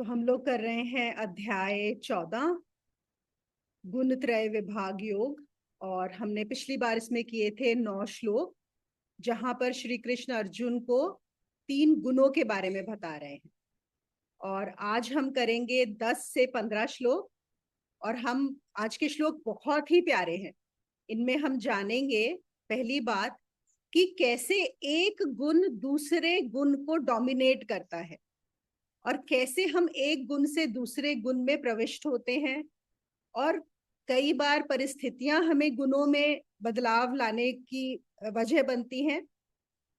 तो हम लोग कर रहे हैं अध्याय 14 गुणत्रय विभाग योग। और हमने पिछली बार इसमें किए थे 9 श्लोक, जहां पर श्री कृष्ण अर्जुन को 3 गुणों के बारे में बता रहे हैं। और आज हम करेंगे 10 से 15 श्लोक। और हम आज के श्लोक बहुत ही प्यारे हैं। इनमें हम जानेंगे पहली बात कि कैसे एक गुण दूसरे गुण को डोमिनेट करता है और कैसे हम एक गुण से दूसरे गुण में प्रविष्ट होते हैं। और कई बार परिस्थितियां हमें गुणों में बदलाव लाने की वजह बनती हैं,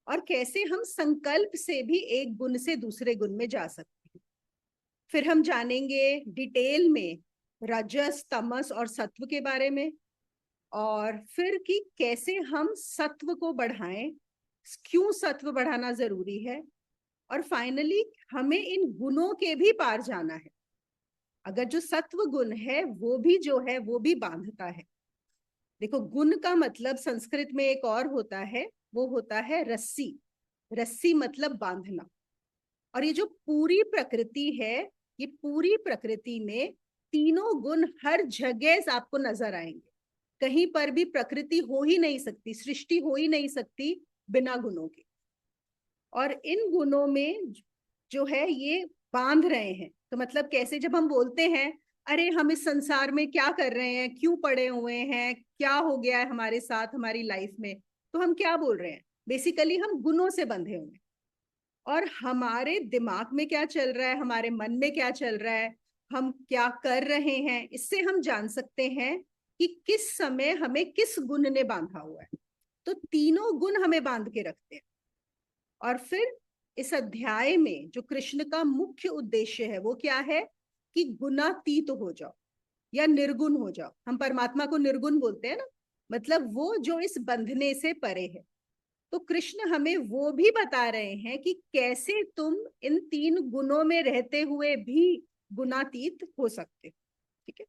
और कैसे हम संकल्प से भी एक गुण से दूसरे गुण में जा सकते हैं। फिर हम जानेंगे डिटेल में रजस, तमस और सत्व के बारे में, और फिर कि कैसे हम सत्व को बढ़ाएं, क्यों सत्व बढ़ाना जरूरी है, और फाइनली हमें इन गुणों के भी पार जाना है। अगर जो सत्व गुण है वो भी जो है वो भी बांधता है। देखो, गुण का मतलब संस्कृत में एक और होता है, वो होता है रस्सी। रस्सी मतलब बांधना। और ये जो पूरी प्रकृति है, ये पूरी प्रकृति में तीनों गुण हर जगह आपको नजर आएंगे। कहीं पर भी प्रकृति हो ही नहीं सकती, सृष्टि हो ही नहीं सकती बिना गुणों के। और इन गुणों में जो है ये बांध रहे हैं। तो मतलब कैसे, जब हम बोलते हैं अरे हम इस संसार में क्या कर रहे हैं, क्यों पड़े हुए हैं, क्या हो गया है हमारे साथ हमारी लाइफ में, तो हम क्या बोल रहे हैं? बेसिकली हम गुणों से बंधे हुए हैं। और हमारे दिमाग में क्या चल रहा है, हमारे मन में क्या चल रहा है, हम क्या कर रहे हैं, इससे हम जान सकते हैं कि किस समय हमें किस गुण ने बांधा हुआ है। तो तीनों गुण हमें बांध के रखते हैं। और फिर इस अध्याय में जो कृष्ण का मुख्य उद्देश्य है वो क्या है कि गुणातीत हो जाओ या निर्गुण हो जाओ। हम परमात्मा को निर्गुण बोलते हैं ना, मतलब वो जो इस बंधने से परे है। तो कृष्ण हमें वो भी बता रहे हैं कि कैसे तुम इन 3 गुणों में रहते हुए भी गुणातीत हो सकते हो। ठीक है।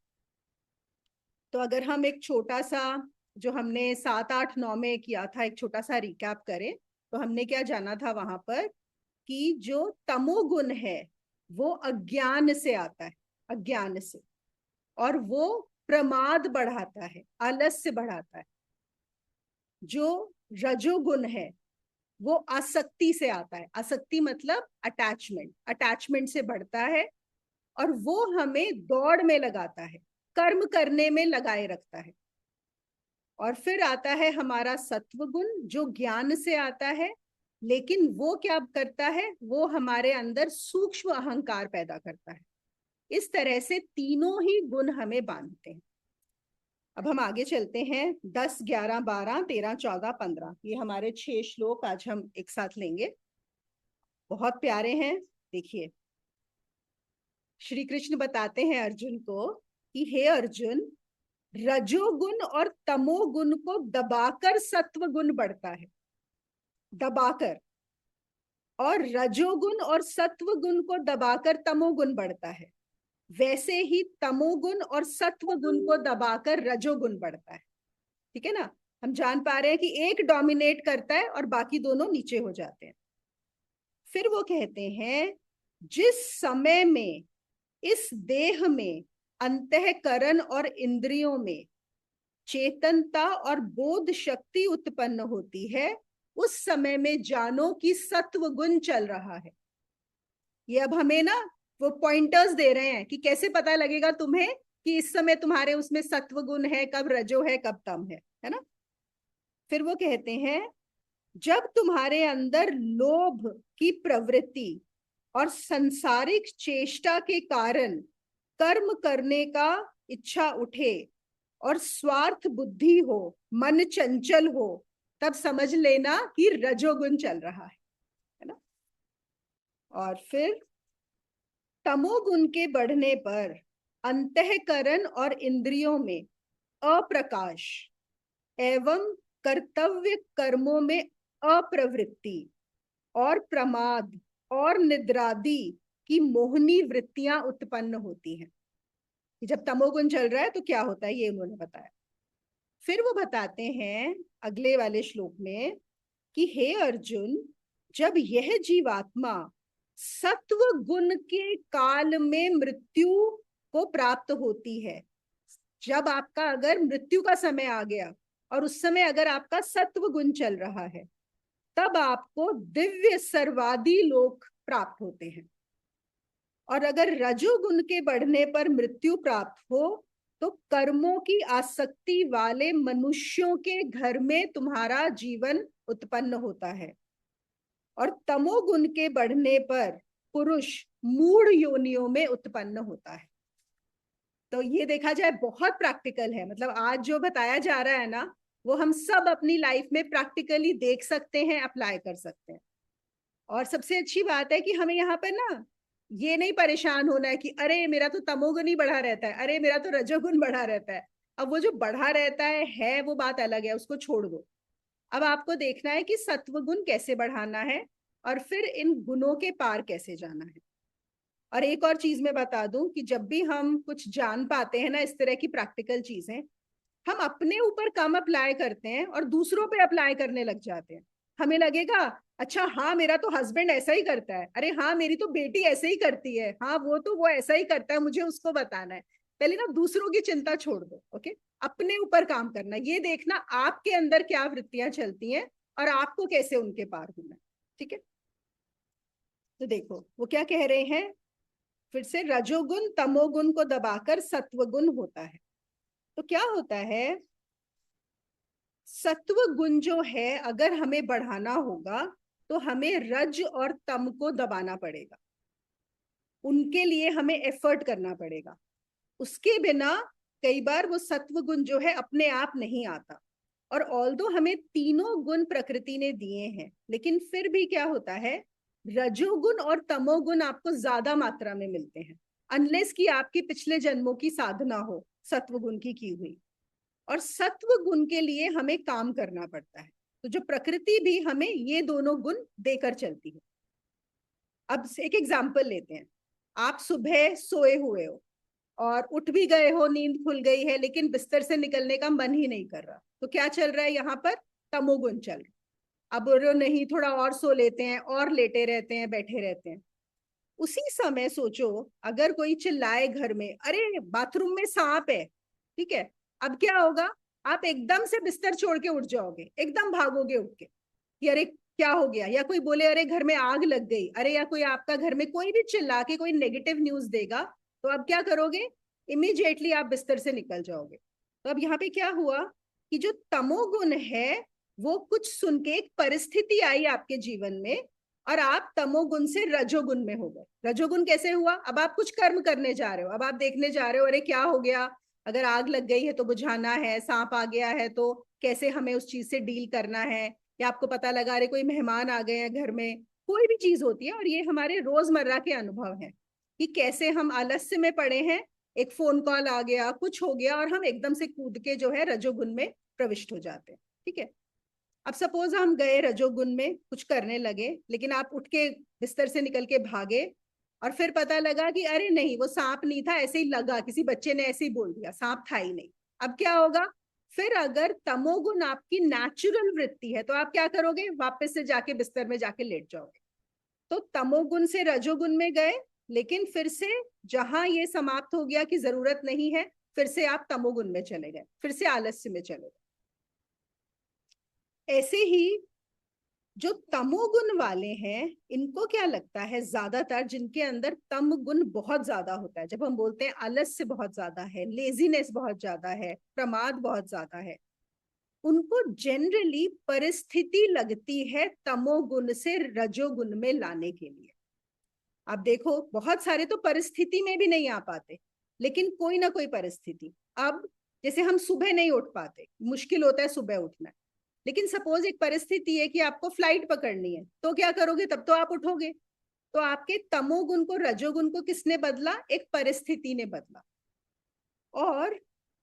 तो अगर हम एक छोटा सा, जो हमने 7, 8, 9 में किया था, एक छोटा सा रिकैप करें, तो हमने क्या जाना था वहां पर कि जो तमोगुण है वो अज्ञान से आता है, अज्ञान से। और वो प्रमाद बढ़ाता है, आलस्य बढ़ाता है। जो रजोगुण है वो आसक्ति से आता है। आसक्ति मतलब अटैचमेंट, अटैचमेंट से बढ़ता है। और वो हमें दौड़ में लगाता है, कर्म करने में लगाए रखता है। और फिर आता है हमारा सत्व गुण, जो ज्ञान से आता है, लेकिन वो क्या करता है, वो हमारे अंदर सूक्ष्म अहंकार पैदा करता है। इस तरह से तीनों ही गुण हमें बांधते हैं। अब हम आगे चलते हैं। 10, 11, 12, 13, 14, 15, ये हमारे 6 श्लोक आज हम एक साथ लेंगे। बहुत प्यारे हैं। देखिए, श्री कृष्ण बताते हैं अर्जुन को कि हे अर्जुन, रजोगुण और तमोगुण को दबाकर सत्व गुण बढ़ता है, दबाकर। और रजोगुण और सत्व गुण को दबाकर तमोगुण बढ़ता है। वैसे ही तमोगुण और सत्व गुण को दबाकर रजोगुण बढ़ता है। ठीक है ना? हम जान पा रहे हैं कि एक डोमिनेट करता है और बाकी दोनों नीचे हो जाते हैं। फिर वो कहते हैं, जिस समय में इस देह में अंतःकरण और इंद्रियों में चेतनता और बोध शक्ति उत्पन्न होती है, उस समय में जानो कि सत्व गुण चल रहा है। ये अब हमें ना वो पॉइंटर्स दे रहे हैं कि कैसे पता लगेगा तुम्हें कि इस समय तुम्हारे उसमें सत्व गुण है, कब रजो है, कब तम है ना? फिर वो कहते हैं, जब तुम्हारे अंदर लोभ की प्रवृत्ति और संसारिक चेष्टा के कारण कर्म करने का इच्छा उठे और स्वार्थ बुद्धि हो, मन चंचल हो, तब समझ लेना कि रजोगुण चल रहा है ना? और फिर तमोगुण के बढ़ने पर अंतःकरण और इंद्रियों में अप्रकाश एवं कर्तव्य कर्मों में अप्रवृत्ति और प्रमाद और निद्रादि की मोहनी वृत्तियां उत्पन्न होती हैं। जब तमोगुण चल रहा है तो क्या होता है, ये उन्होंने बताया। फिर वो बताते हैं अगले वाले श्लोक में कि हे अर्जुन, जब यह जीवात्मा सत्व गुण के काल में मृत्यु को प्राप्त होती है। जब आपका अगर मृत्यु का समय आ गया और उस समय अगर आपका सत्व गुण चल रहा है, तब आपको दिव्य सर्वादि लोक प्राप्त होते हैं। और अगर रजोगुण के बढ़ने पर मृत्यु प्राप्त हो तो कर्मों की आसक्ति वाले मनुष्यों के घर में तुम्हारा जीवन उत्पन्न होता है। और तमोगुण के बढ़ने पर पुरुष मूढ़ योनियों में उत्पन्न होता है। तो ये देखा जाए बहुत प्रैक्टिकल है, मतलब आज जो बताया जा रहा है ना, वो हम सब अपनी लाइफ में प्रैक्टिकली देख सकते हैं, अप्लाई कर सकते हैं। और सबसे अच्छी बात है कि हमें यहाँ पर ना ये नहीं परेशान होना है कि अरे मेरा तो तमोगुण ही बढ़ा रहता है, अरे मेरा तो रजोगुण बढ़ा रहता है। अब वो जो बढ़ा रहता है वो बात अलग है, उसको छोड़ दो। अब आपको देखना है कि सत्व गुण कैसे बढ़ाना है और फिर इन गुणों के पार कैसे जाना है। और एक और चीज मैं बता दूं कि जब भी हम कुछ जान पाते हैं ना, इस तरह की प्रैक्टिकल चीजें, हम अपने ऊपर कम अप्लाई करते हैं और दूसरों पे अप्लाई करने लग जाते हैं। हमें लगेगा अच्छा हाँ मेरा तो हस्बैंड ऐसा ही करता है, अरे हाँ मेरी तो बेटी ऐसे ही करती है, हाँ वो ऐसा ही करता है, मुझे उसको बताना है। पहले ना दूसरों की चिंता छोड़ दो, ओके। अपने ऊपर काम करना, ये देखना आपके अंदर क्या वृत्तियां चलती हैं और आपको कैसे उनके पार होना है, ठीक है। तो देखो वो क्या कह रहे हैं फिर से, रजोगुण तमोगुण को दबाकर सत्वगुण होता है। तो क्या होता है, सत्व गुण जो है अगर हमें बढ़ाना होगा तो हमें रज और तम को दबाना पड़ेगा, उनके लिए हमें एफर्ट करना पड़ेगा। उसके बिना कई बार वो सत्व गुण जो है अपने आप नहीं आता। और ऑल्दो हमें तीनों गुण प्रकृति ने दिए हैं, लेकिन फिर भी क्या होता है, रजोगुण और तमोगुण आपको ज्यादा मात्रा में मिलते हैं, अनलेस कि आपकी पिछले जन्मों की साधना हो सत्व गुण की हुई। और सत्व गुण के लिए हमें काम करना पड़ता है। तो जो प्रकृति भी हमें ये दोनों गुण देकर चलती है। अब एक एग्जाम्पल लेते हैं, आप सुबह सोए हुए हो और उठ भी गए हो, नींद खुल गई है, लेकिन बिस्तर से निकलने का मन ही नहीं कर रहा, तो क्या चल रहा है यहाँ पर, तमोगुण चल रहा है। अब नहीं थोड़ा और सो लेते हैं, और लेटे रहते हैं, बैठे रहते हैं। उसी समय सोचो अगर कोई चिल्लाए घर में, अरे बाथरूम में सांप है, ठीक है, अब क्या होगा, आप एकदम से बिस्तर छोड़ के उठ जाओगे, एकदम भागोगे उठ के कि अरे क्या हो गया। या कोई बोले अरे घर में आग लग गई, अरे या कोई आपका घर में कोई भी चिल्ला के कोई नेगेटिव न्यूज देगा, तो अब क्या करोगे, इमीडिएटली आप बिस्तर से निकल जाओगे। तो अब यहाँ पे क्या हुआ कि जो तमोगुण है वो कुछ सुन के, एक परिस्थिति आई आपके जीवन में और आप तमोगुण से रजोगुण में हो गए। रजोगुण कैसे हुआ, अब आप कुछ कर्म करने जा रहे हो, अब आप देखने जा रहे हो अरे क्या हो गया, अगर आग लग गई है तो बुझाना है, सांप आ गया है तो कैसे हमें उस चीज से डील करना है, या आपको पता लगा रहे कोई मेहमान आ गए हैं घर में, कोई भी चीज होती है। और ये हमारे रोजमर्रा के अनुभव हैं कि कैसे हम आलस्य में पड़े हैं, एक फोन कॉल आ गया, कुछ हो गया और हम एकदम से कूद के जो है रजोगुण में प्रविष्ट हो जाते हैं, ठीक है। अब सपोज हम गए रजोगुण में, कुछ करने लगे, लेकिन आप उठ के बिस्तर से निकल के भागे और फिर पता लगा कि अरे नहीं वो सांप नहीं था, ऐसे ही लगा, किसी बच्चे ने ऐसे ही बोल दिया, सांप था ही नहीं। अब क्या होगा, फिर अगर तमोगुण आपकी नेचुरल वृत्ति है तो आप क्या करोगे, वापस से जाके बिस्तर में जाके लेट जाओगे। तो तमोगुण से रजोगुण में गए, लेकिन फिर से जहां ये समाप्त हो गया कि जरूरत नहीं है, फिर से आप तमोगुण में चले गए, फिर से आलस्य में चले गए। ऐसे ही जो तमोगुण वाले हैं, इनको क्या लगता है, ज्यादातर जिनके अंदर तम गुण बहुत ज्यादा होता है, जब हम बोलते हैं आलस्य बहुत ज्यादा है, लेजीनेस बहुत ज्यादा है, प्रमाद बहुत ज्यादा है, उनको जनरली परिस्थिति लगती है तमोगुण से रजोगुण में लाने के लिए। आप देखो बहुत सारे तो परिस्थिति में भी नहीं आ पाते, लेकिन कोई ना कोई परिस्थिति, अब जैसे हम सुबह नहीं उठ पाते, मुश्किल होता है सुबह उठना, लेकिन सपोज एक परिस्थिति है कि आपको फ्लाइट पकड़नी है, तो क्या करोगे, तब तो आप उठोगे। तो आपके तमोगुण को रजोगुण को किसने बदला, एक परिस्थिति ने बदला। और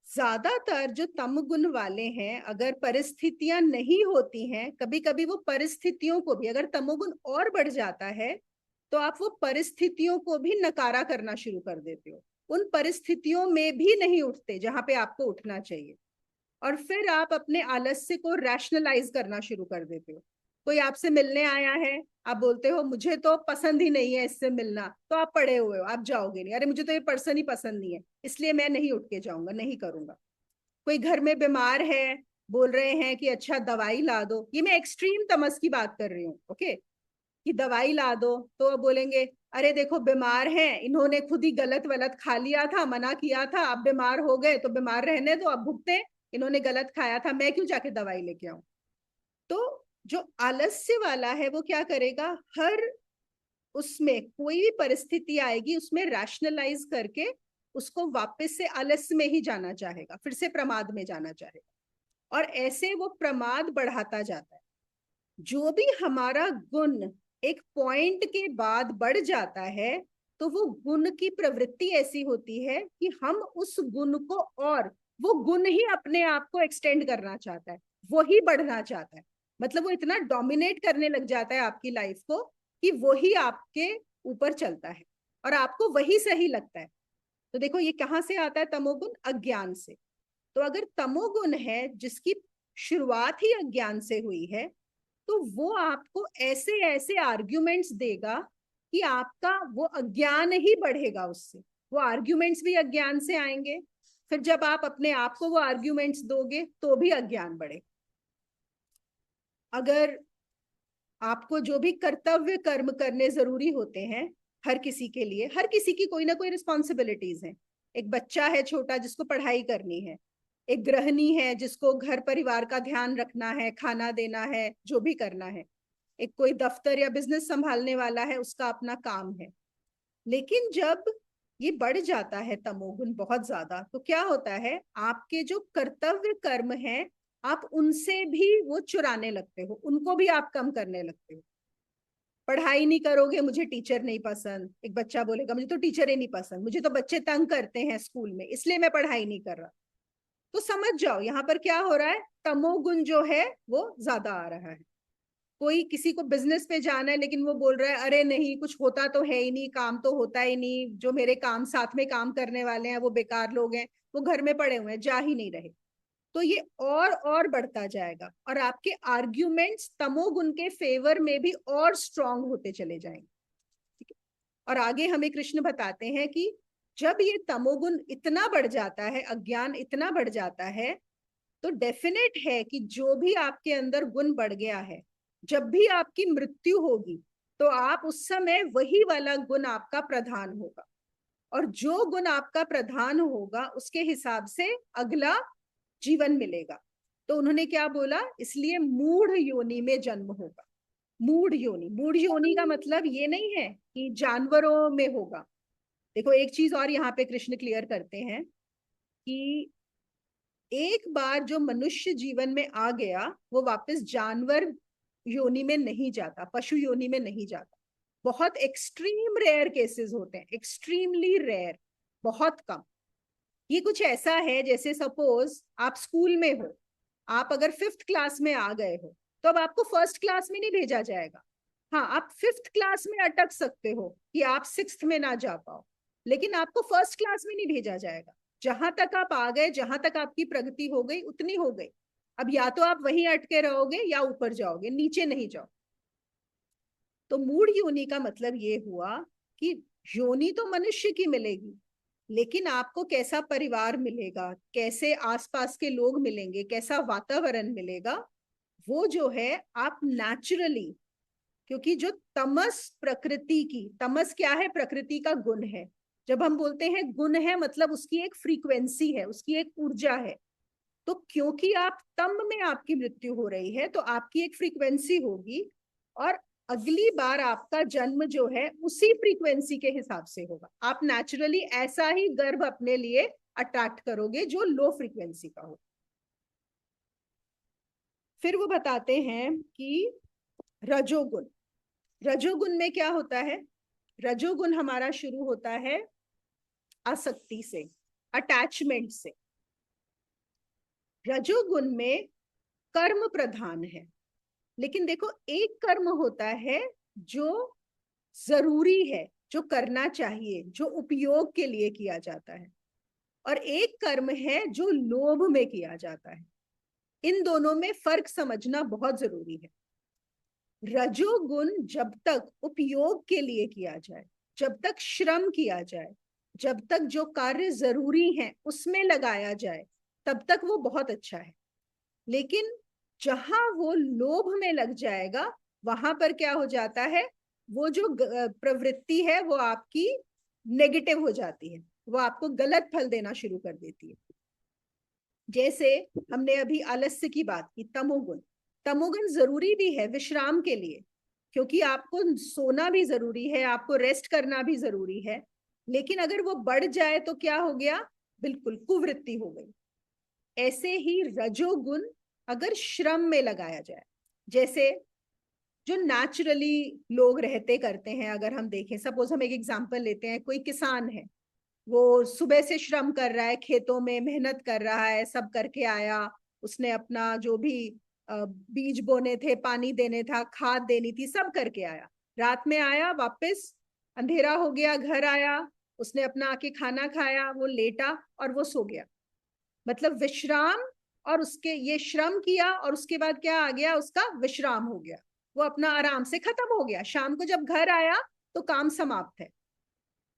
ज्यादातर जो तमगुण वाले हैं, अगर परिस्थितियां नहीं होती हैं, कभी कभी वो परिस्थितियों को भी, अगर तमोगुण और बढ़ जाता है तो आप वो परिस्थितियों को भी नकारा करना शुरू कर देते हो, उन परिस्थितियों में भी नहीं उठते जहां पे आपको उठना चाहिए, और फिर आप अपने आलस्य को रैशनलाइज करना शुरू कर देते हो कोई आपसे मिलने आया है, आप बोलते हो मुझे तो पसंद ही नहीं है इससे मिलना, तो आप पड़े हुए हो, आप जाओगे नहीं, अरे मुझे तो ये पर्सन ही पसंद नहीं है इसलिए मैं नहीं उठ के जाऊंगा, नहीं करूंगा। कोई घर में बीमार है, बोल रहे हैं कि अच्छा दवाई ला दो, ये मैं एक्सट्रीम तमस की बात कर रही हूँ, ओके, कि दवाई ला दो, तो बोलेंगे अरे देखो बीमार है, इन्होंने खुद ही गलत वलत खा लिया था, मना किया था, अब बीमार हो गए तो बीमार रहने दो, अब भुगते, इन्होंने गलत खाया था, मैं क्यों जाके दवाई लेके आऊं। तो जो आलस्य वाला है वो क्या करेगा, हर उसमें कोई भी परिस्थिति आएगी उसमें रैशनलाइज करके उसको वापस से आलस्य में ही जाना चाहेगा, फिर से प्रमाद में जाना चाहेगा, और ऐसे वो प्रमाद बढ़ाता जाता है। जो भी हमारा गुण एक पॉइंट के बाद बढ़ जाता है, तो वो गुण की प्रवृत्ति ऐसी होती है कि हम उस गुण को, और वो गुण ही अपने आप को एक्सटेंड करना चाहता है, वो ही बढ़ना चाहता है, मतलब वो इतना डोमिनेट करने लग जाता है आपकी लाइफ को कि वो ही आपके ऊपर चलता है और आपको वही सही लगता है। तो देखो ये कहाँ से आता है तमोगुण, अज्ञान से। तो अगर तमोगुण है जिसकी शुरुआत ही अज्ञान से हुई है, तो वो आपको ऐसे ऐसे आर्ग्यूमेंट्स देगा कि आपका वो अज्ञान ही बढ़ेगा उससे, वो आर्ग्यूमेंट्स भी अज्ञान से आएंगे, फिर जब आप अपने आप को वो आर्ग्यूमेंट्स दोगे तो भी अज्ञान बढ़े। अगर आपको जो भी कर्तव्य कर्म करने जरूरी होते हैं, हर किसी के लिए, हर किसी की कोई ना कोई रिस्पॉन्सिबिलिटीज है। एक बच्चा है छोटा जिसको पढ़ाई करनी है, एक गृहिणी है जिसको घर परिवार का ध्यान रखना है, खाना देना है, जो भी करना है, एक कोई दफ्तर या बिजनेस संभालने वाला है, उसका अपना काम है। लेकिन जब ये बढ़ जाता है तमोगुण बहुत ज्यादा, तो क्या होता है, आपके जो कर्तव्य कर्म है आप उनसे भी वो चुराने लगते हो, उनको भी आप कम करने लगते हो। पढ़ाई नहीं करोगे, मुझे टीचर नहीं पसंद, एक बच्चा बोलेगा मुझे तो टीचर ही नहीं पसंद, मुझे तो बच्चे तंग करते हैं स्कूल में इसलिए मैं पढ़ाई नहीं कर रहा। तो समझ जाओ यहाँ पर क्या हो रहा है, तमोगुण जो है वो ज्यादा आ रहा है। कोई किसी को बिजनेस पे जाना है लेकिन वो बोल रहा है अरे नहीं कुछ होता तो है ही नहीं, काम तो होता ही नहीं, जो मेरे काम साथ में काम करने वाले हैं वो बेकार लोग हैं, वो घर में पड़े हुए हैं, जा ही नहीं रहे। तो ये और बढ़ता जाएगा और आपके आर्ग्यूमेंट्स तमोगुण के फेवर में भी और स्ट्रांग होते चले जाएंगे। ठीक है। और आगे हमें कृष्ण बताते हैं कि जब ये तमोगुण इतना बढ़ जाता है, अज्ञान इतना बढ़ जाता है, तो डेफिनेट है कि जो भी आपके अंदर गुण बढ़ गया है, जब भी आपकी मृत्यु होगी तो आप उस समय वही वाला गुण आपका प्रधान होगा, और जो गुण आपका प्रधान होगा उसके हिसाब से अगला जीवन मिलेगा। तो उन्होंने क्या बोला, इसलिए मूढ़ योनि में जन्म होगा। मूढ़ योनि, मूढ़ योनि का मतलब ये नहीं है कि जानवरों में होगा। देखो एक चीज और यहाँ पे कृष्ण क्लियर करते हैं कि एक बार जो मनुष्य जीवन में आ गया वो वापस जानवर योनि में नहीं जाता, पशु योनि में नहीं जाता। बहुत एक्सट्रीम रेयर केसेस होते हैं, एक्सट्रीमली रेयर, बहुत कम। ये कुछ ऐसा है जैसे सपोज आप स्कूल में हो, आप अगर 5th क्लास में आ गए हो तो अब आपको 1st क्लास में नहीं भेजा जाएगा। हाँ, आप 5th क्लास में अटक सकते हो कि आप 6th में ना जा पाओ, लेकिन आपको 1st क्लास में नहीं भेजा जाएगा। जहां तक आप आ गए, जहां तक आपकी प्रगति हो गई उतनी हो गई। अब या तो आप वहीं अटके रहोगे या ऊपर जाओगे, नीचे नहीं जाओ। तो मूढ़ योनि का मतलब ये हुआ कि योनि तो मनुष्य की मिलेगी, लेकिन आपको कैसा परिवार मिलेगा, कैसे आसपास के लोग मिलेंगे, कैसा वातावरण मिलेगा, वो जो है आप नेचुरली, क्योंकि जो तमस प्रकृति की, तमस क्या है, प्रकृति का गुण है। जब हम बोलते हैं गुण है मतलब उसकी एक फ्रीक्वेंसी है, उसकी एक ऊर्जा है। तो क्योंकि आप तम में आपकी मृत्यु हो रही है तो आपकी एक फ्रीक्वेंसी होगी, और अगली बार आपका जन्म जो है उसी फ्रीक्वेंसी के हिसाब से होगा। आप नेचुरली ऐसा ही गर्भ अपने लिए अट्रैक्ट करोगे जो लो फ्रीक्वेंसी का हो। फिर वो बताते हैं कि रजोगुण, रजोगुण में क्या होता है, रजोगुण हमारा शुरू होता है आसक्ति से, अटैचमेंट से। रजोगुण में कर्म प्रधान है, लेकिन देखो एक कर्म होता है जो जरूरी है, जो करना चाहिए, जो उपयोग के लिए किया जाता है, और एक कर्म है जो लोभ में किया जाता है। इन दोनों में फर्क समझना बहुत जरूरी है। रजोगुण जब तक उपयोग के लिए किया जाए, जब तक श्रम किया जाए, जब तक जो कार्य जरूरी है उसमें लगाया जाए, तब तक वो बहुत अच्छा है। लेकिन जहां वो लोभ में लग जाएगा, वहां पर क्या हो जाता है, वो जो प्रवृत्ति है वो आपकी नेगेटिव हो जाती है, वो आपको गलत फल देना शुरू कर देती है। जैसे हमने अभी आलस्य की बात की, तमोगुण। तमोगुण जरूरी भी है विश्राम के लिए, क्योंकि आपको सोना भी जरूरी है, आपको रेस्ट करना भी जरूरी है। लेकिन अगर वो बढ़ जाए तो क्या हो गया, बिल्कुल कुवृत्ति हो गई। ऐसे ही रजोगुण अगर श्रम में लगाया जाए, जैसे जो नेचुरली लोग रहते करते हैं, अगर हम देखें, सपोज हम एक एग्जांपल लेते हैं, कोई किसान है, वो सुबह से श्रम कर रहा है, खेतों में मेहनत कर रहा है, सब करके आया, उसने अपना जो भी बीज बोने थे, पानी देने था, खाद देनी थी, सब करके आया। रात में आया वापस, अंधेरा हो गया, घर आया, उसने अपना आके खाना खाया, वो लेटा और वो सो गया। मतलब विश्राम, और उसके ये श्रम किया और उसके बाद क्या आ गया, उसका विश्राम हो गया, वो अपना आराम से खत्म हो गया। शाम को जब घर आया तो काम समाप्त है।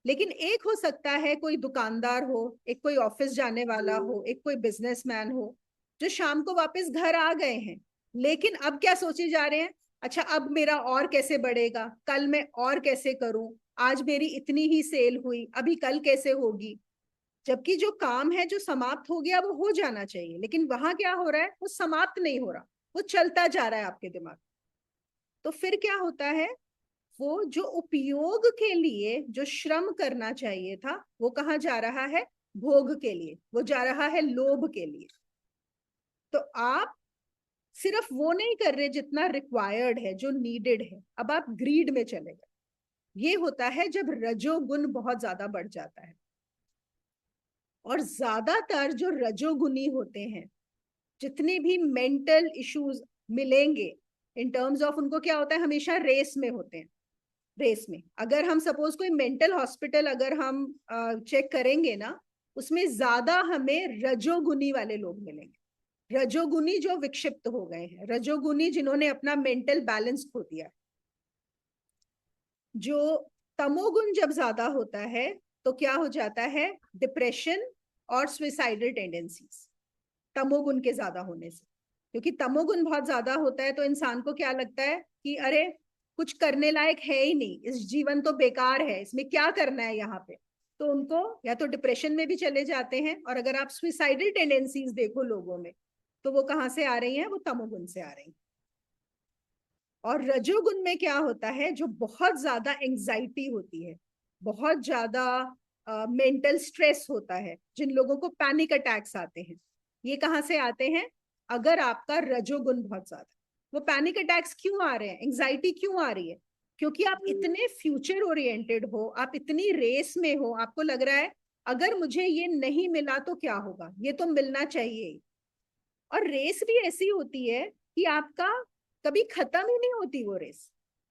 लेकिन एक हो सकता है कोई दुकानदार हो, एक कोई ऑफिस जाने वाला हो, एक कोई बिजनेसमैन हो, जो शाम को वापस घर आ गए हैं, लेकिन अब क्या सोचे जा रहे हैं, अच्छा अब मेरा और कैसे बढ़ेगा, कल मैं और कैसे करूं, आज मेरी इतनी ही सेल हुई, अभी कल कैसे होगी। जबकि जो काम है जो समाप्त हो गया वो हो जाना चाहिए, लेकिन वहां क्या हो रहा है, वो समाप्त नहीं हो रहा, वो चलता जा रहा है आपके दिमाग। तो फिर क्या होता है, वो जो उपयोग के लिए जो श्रम करना चाहिए था, वो कहाँ जा रहा है, भोग के लिए, वो जा रहा है लोभ के लिए। तो आप सिर्फ वो नहीं कर रहे जितना रिक्वायर्ड है, जो नीडेड है, अब आप ग्रीड में चले गए। ये होता है जब रजोगुण बहुत ज्यादा बढ़ जाता है। और ज्यादातर जो रजोगुनी होते हैं, जितने भी मेंटल इश्यूज मिलेंगे, इन टर्म्स ऑफ उनको क्या होता है, हमेशा रेस में होते हैं। रेस में अगर हम सपोज कोई मेंटल हॉस्पिटल अगर हम चेक करेंगे ना, उसमें ज्यादा हमें रजोगुनी वाले लोग मिलेंगे। रजोगुनी जो विक्षिप्त हो गए हैं, रजोगुनी जिन्होंने अपना मेंटल बैलेंस खो दिया। जो तमोगुण जब ज्यादा होता है तो क्या हो जाता है, डिप्रेशन और सुइसाइडल टेंडेंसीज, तमोगुण के ज्यादा होने से। क्योंकि तमोगुण बहुत ज्यादा होता है तो इंसान को क्या लगता है कि अरे कुछ करने लायक है ही नहीं, इस जीवन तो बेकार है, इसमें क्या करना है यहाँ पे। तो उनको या तो डिप्रेशन में भी चले जाते हैं, और अगर आप सुइसाइडल टेंडेंसीज देखो लोगों में, तो वो कहाँ से आ रही हैं, वो तमोगुण से आ रही हैं। और रजोगुण में क्या होता है, जो बहुत ज्यादा एंजाइटी होती है, बहुत ज्यादा मेंटल स्ट्रेस होता है, जिन लोगों को पैनिक अटैक्स आते हैं, ये कहाँ से आते हैं, अगर आपका रजोगुण बहुत ज्यादा। वो पैनिक अटैक्स क्यों आ रहे हैं, एंजाइटी क्यों आ रही है, क्योंकि आप इतने फ्यूचर ओरिएंटेड हो, आप इतनी रेस में हो, आपको लग रहा है अगर मुझे ये नहीं मिला तो क्या होगा, ये तो मिलना चाहिए। और रेस भी ऐसी होती है कि आपका कभी खत्म ही नहीं होती वो रेस।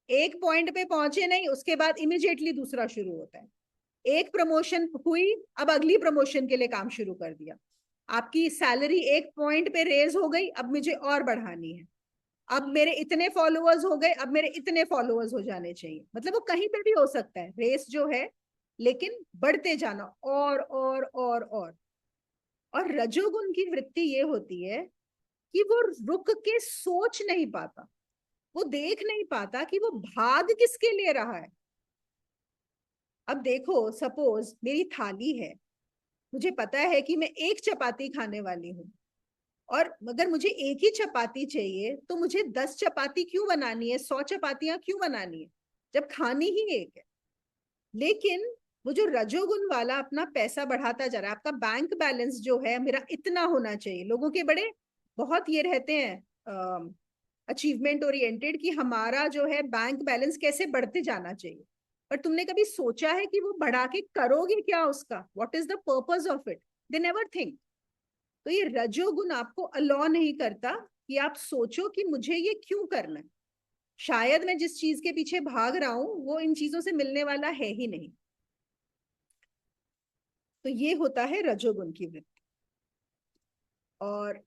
एक पॉइंट पे पहुंचे नहीं, उसके बाद इमिडिएटली दूसरा शुरू होता है। एक प्रमोशन हुई, अब अगली प्रमोशन के लिए काम शुरू कर दिया। आपकी सैलरी एक पॉइंट पे रेज हो गई, अब मुझे और बढ़ानी है। अब मेरे इतने फॉलोअर्स हो गए, अब मेरे इतने फॉलोअर्स हो जाने चाहिए। मतलब वो कहीं पे भी हो सकता है रेस जो है, लेकिन बढ़ते जाना और रजोगुण की वृत्ति ये होती है कि वो रुक के सोच नहीं पाता, वो देख नहीं पाता कि वो भाग किसके लिए रहा है। अब देखो, सपोज मेरी थाली है, मुझे पता है कि मैं एक चपाती खाने वाली हूँ, और अगर मुझे एक ही चपाती चाहिए तो मुझे 10 चपाती क्यों बनानी है, 100 चपातियां क्यों बनानी है, जब खानी ही एक है। लेकिन वो जो रजोगुण वाला अपना पैसा बढ़ाता जा रहा है, आपका बैंक बैलेंस जो है, मेरा इतना होना चाहिए। लोगों के बड़े बहुत ये रहते हैं अचीवमेंट ओरिएंटेड, कि हमारा जो है बैंक बैलेंस कैसे बढ़ते जाना चाहिए। पर तुमने कभी सोचा है कि वो बढ़ा के करोगे क्या, उसका what is the purpose of it, they never think. तो ये रजोगुण आपको अलाउ नहीं करता कि आप सोचो कि मुझे ये क्यों करना है, शायद मैं जिस चीज के पीछे भाग रहा हूं वो इन चीजों से मिलने वाला है ही नहीं। तो ये होता है रजोगुण की वृत्ति। और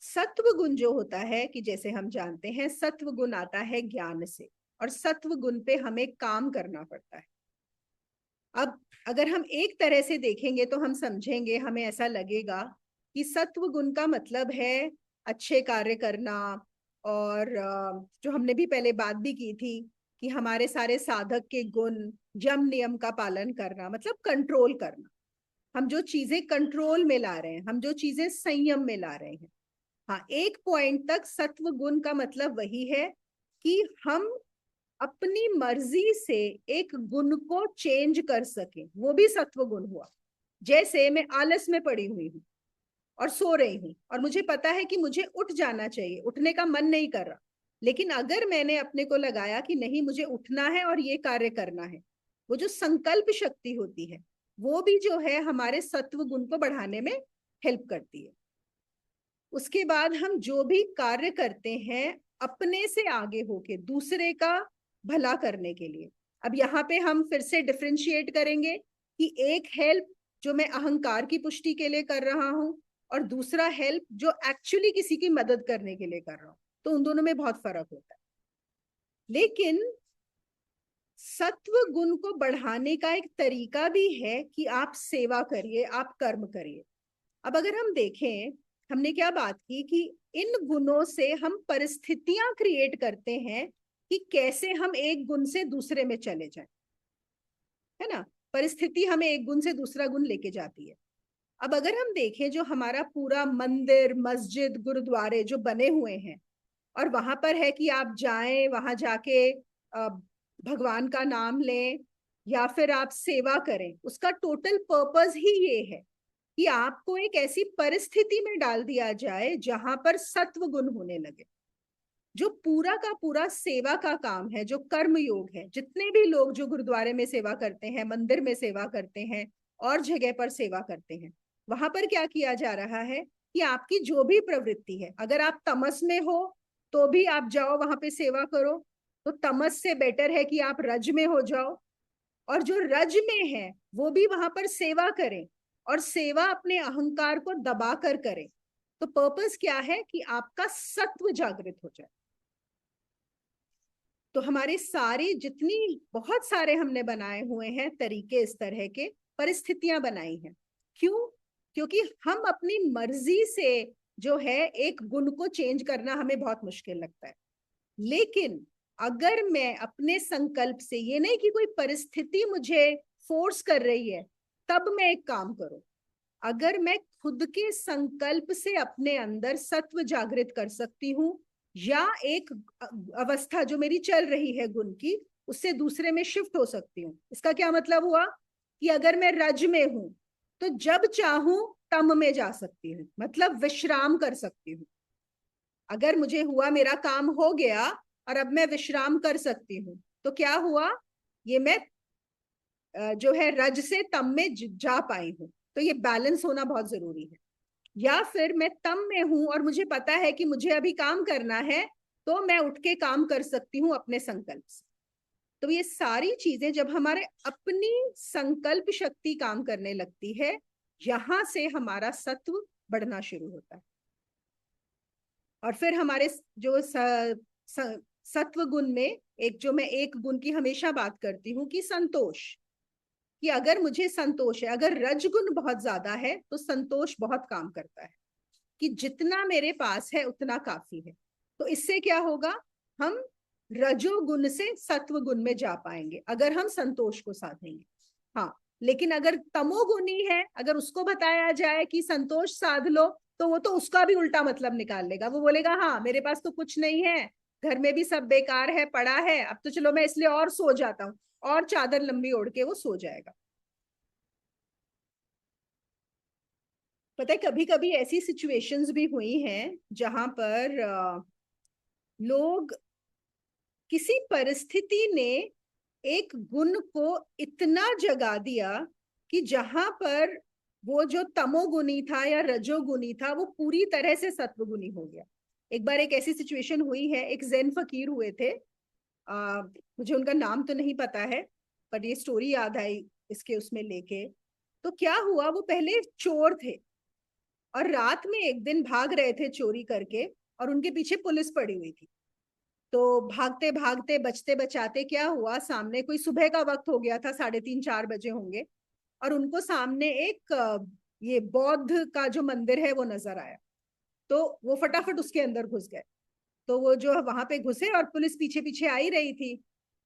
सत्व गुण जो होता है, कि जैसे हम जानते हैं सत्व गुण आता है ज्ञान से, और सत्व गुण पे हमें काम करना पड़ता है। अब अगर हम एक तरह से देखेंगे तो हम समझेंगे, हमें ऐसा लगेगा कि सत्व गुण का मतलब है अच्छे कार्य करना, और जो हमने भी पहले बात भी की थी कि हमारे सारे साधक के गुण, यम नियम का पालन करना, मतलब कंट्रोल करना। हम जो चीजें कंट्रोल में ला रहे हैं, हम जो चीजें संयम में ला रहे हैं। हाँ, एक पॉइंट तक सत्व गुण का मतलब वही है कि हम अपनी मर्जी से एक गुण को चेंज कर सके, वो भी सत्व गुण हुआ। जैसे मैं आलस में पड़ी हुई हूँ और सो रही हूँ, और मुझे पता है कि मुझे उठ जाना चाहिए, उठने का मन नहीं कर रहा, लेकिन अगर मैंने अपने को लगाया कि नहीं मुझे उठना है और ये कार्य करना है, वो जो संकल्प शक्ति होती है वो भी जो है हमारे सत्व गुण को बढ़ाने में हेल्प करती है। उसके बाद हम जो भी कार्य करते हैं अपने से आगे होके दूसरे का भला करने के लिए। अब यहाँ पे हम फिर से डिफरेंशिएट करेंगे कि एक हेल्प जो मैं अहंकार की पुष्टि के लिए कर रहा हूं, और दूसरा हेल्प जो एक्चुअली किसी की मदद करने के लिए कर रहा हूं, तो उन दोनों में बहुत फर्क होता है। लेकिन सत्व गुण को बढ़ाने का एक तरीका भी है कि आप सेवा करिए, आप कर्म करिए। अब अगर हम देखें, हमने क्या बात की कि इन गुणों से हम परिस्थितियां क्रिएट करते हैं कि कैसे हम एक गुण से दूसरे में चले जाएं, है ना। परिस्थिति हमें एक गुण से दूसरा गुण लेके जाती है। अब अगर हम देखें, जो हमारा पूरा मंदिर, मस्जिद, गुरुद्वारे जो बने हुए हैं, और वहां पर है कि आप जाएं, वहां जाके भगवान का नाम लें या फिर आप सेवा करें, उसका टोटल पर्पस ही ये है कि आपको एक ऐसी परिस्थिति में डाल दिया जाए जहां पर सत्व गुण होने लगे। जो पूरा का पूरा सेवा का काम है, जो कर्म योग है, जितने भी लोग जो गुरुद्वारे में सेवा करते हैं, मंदिर में सेवा करते हैं और जगह पर सेवा करते हैं, वहां पर क्या किया जा रहा है कि आपकी जो भी प्रवृत्ति है, अगर आप तमस में हो तो भी आप जाओ वहां पे सेवा करो, तो तमस से बेटर है कि आप रज में हो जाओ, और जो रज में है वो भी वहां पर सेवा करें, और सेवा अपने अहंकार को दबा कर करें। तो पर्पस क्या है कि आपका सत्व जागृत हो जाए। तो हमारे सारे जितनी बहुत सारे हमने बनाए हुए हैं तरीके, इस तरह के परिस्थितियां बनाई हैं। क्यों? क्योंकि हम अपनी मर्जी से जो है एक गुण को चेंज करना हमें बहुत मुश्किल लगता है। लेकिन अगर मैं अपने संकल्प से, ये नहीं कि कोई परिस्थिति मुझे फोर्स कर रही है तब मैं एक काम करूं, अगर मैं खुद के संकल्प से अपने अंदर सत्व जागृत कर सकती हूँ, या एक अवस्था जो मेरी चल रही है गुण की, उससे दूसरे में शिफ्ट हो सकती हूँ। इसका क्या मतलब हुआ कि अगर मैं रज में हूं तो जब चाहूं तम में जा सकती हूँ, मतलब विश्राम कर सकती हूँ। अगर मुझे हुआ मेरा काम हो गया और अब मैं विश्राम कर सकती हूँ, तो क्या हुआ, ये मैं जो है रज से तम में जा पाई हूँ। तो ये बैलेंस होना बहुत जरूरी है। या फिर मैं तम में हूं और मुझे पता है कि मुझे अभी काम करना है, तो मैं उठ के काम कर सकती हूँ अपने संकल्प से। तो ये सारी चीजें जब हमारे अपनी संकल्प शक्ति काम करने लगती है, यहां से हमारा सत्व बढ़ना शुरू होता है। और फिर हमारे जो सत्व गुण में एक, जो मैं एक गुण की हमेशा बात करती हूँ कि संतोष, कि अगर मुझे संतोष है, अगर रजगुण बहुत ज्यादा है तो संतोष बहुत काम करता है कि जितना मेरे पास है उतना काफी है। तो इससे क्या होगा, हम रजोगुण से सत्व गुण में जा पाएंगे अगर हम संतोष को साधेंगे। हाँ, लेकिन अगर तमोगुणी है, अगर उसको बताया जाए कि संतोष साध लो, तो वो तो उसका भी उल्टा मतलब निकाल लेगा। वो बोलेगा हाँ मेरे पास तो कुछ नहीं है, घर में भी सब बेकार है, पड़ा है, अब तो चलो मैं इसलिए और सो जाता हूँ, और चादर लंबी ओढ़ के वो सो जाएगा। पता है, कभी कभी ऐसी सिचुएशंस भी हुई हैं जहां पर लोग, किसी परिस्थिति ने एक गुण को इतना जगा दिया कि जहां पर वो जो तमोगुनी था या रजोगुनी था वो पूरी तरह से सत्वगुनी हो गया। एक बार एक ऐसी सिचुएशन हुई है, एक जैन फकीर हुए थे, मुझे उनका नाम तो नहीं पता है, पर ये स्टोरी याद आई इसके उसमें लेके। तो क्या हुआ, वो पहले चोर थे, और रात में एक दिन भाग रहे थे चोरी करके, और उनके पीछे पुलिस पड़ी हुई थी। तो भागते भागते बचते बचाते क्या हुआ, सामने कोई सुबह का वक्त हो गया था, 3:30-4 बजे होंगे, और उनको सामने एक ये बौद्ध का जो मंदिर है वो नजर आया। तो वो फटाफट उसके अंदर घुस गए। तो वो जो वहां पे घुसे और पुलिस पीछे पीछे आ ही रही थी।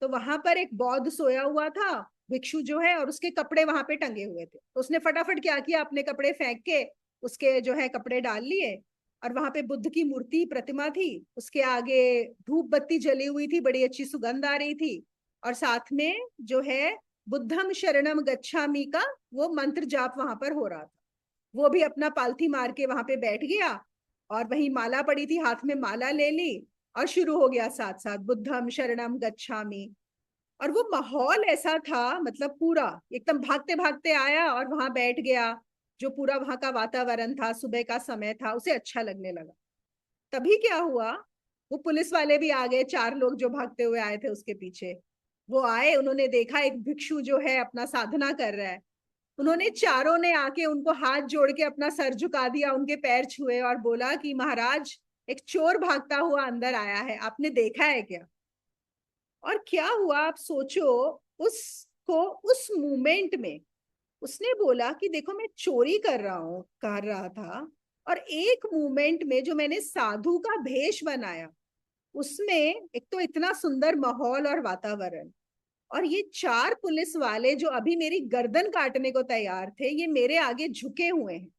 तो वहां पर एक बौद्ध सोया हुआ था, भिक्षु जो है, और उसके कपड़े वहां पे टंगे हुए थे। तो उसने फटाफट क्या किया, अपने कपड़े फेंक के उसके जो है कपड़े डाल लिए, और वहां पे बुद्ध की मूर्ति प्रतिमा थी, उसके आगे धूप बत्ती जली हुई थी, बड़ी अच्छी सुगंध आ रही थी, और साथ में जो है बुद्धम शरणम गच्छामि का वो मंत्र जाप वहां पर हो रहा था। वो भी अपना पालथी मार के वहां पे बैठ गया, और वही माला पड़ी थी, हाथ में माला ले ली, और शुरू हो गया साथ साथ बुद्धम शरणम गच्छामि। और वो माहौल ऐसा था, मतलब पूरा एकदम भागते भागते आया और वहां बैठ गया। जो पूरा वहां का वातावरण था, सुबह का समय था, उसे अच्छा लगने लगा। तभी क्या हुआ, वो पुलिस वाले भी आ गए, 4 लोग जो भागते हुए आए थे उसके पीछे। वो आए, उन्होंने देखा एक भिक्षु जो है अपना साधना कर रहा है। उन्होंने चारों ने आके उनको हाथ जोड़ के अपना सर झुका दिया, उनके पैर छुए और बोला कि महाराज, एक चोर भागता हुआ अंदर आया है, आपने देखा है क्या? और क्या हुआ आप सोचो, उसको उस मोमेंट में उसने बोला कि देखो मैं चोरी कर रहा था, और एक मोमेंट में जो मैंने साधु का भेष बनाया, उसमें एक तो इतना सुंदर माहौल और वातावरण, और ये 4 पुलिस वाले जो अभी मेरी गर्दन काटने को तैयार थे, ये मेरे आगे झुके हुए हैं।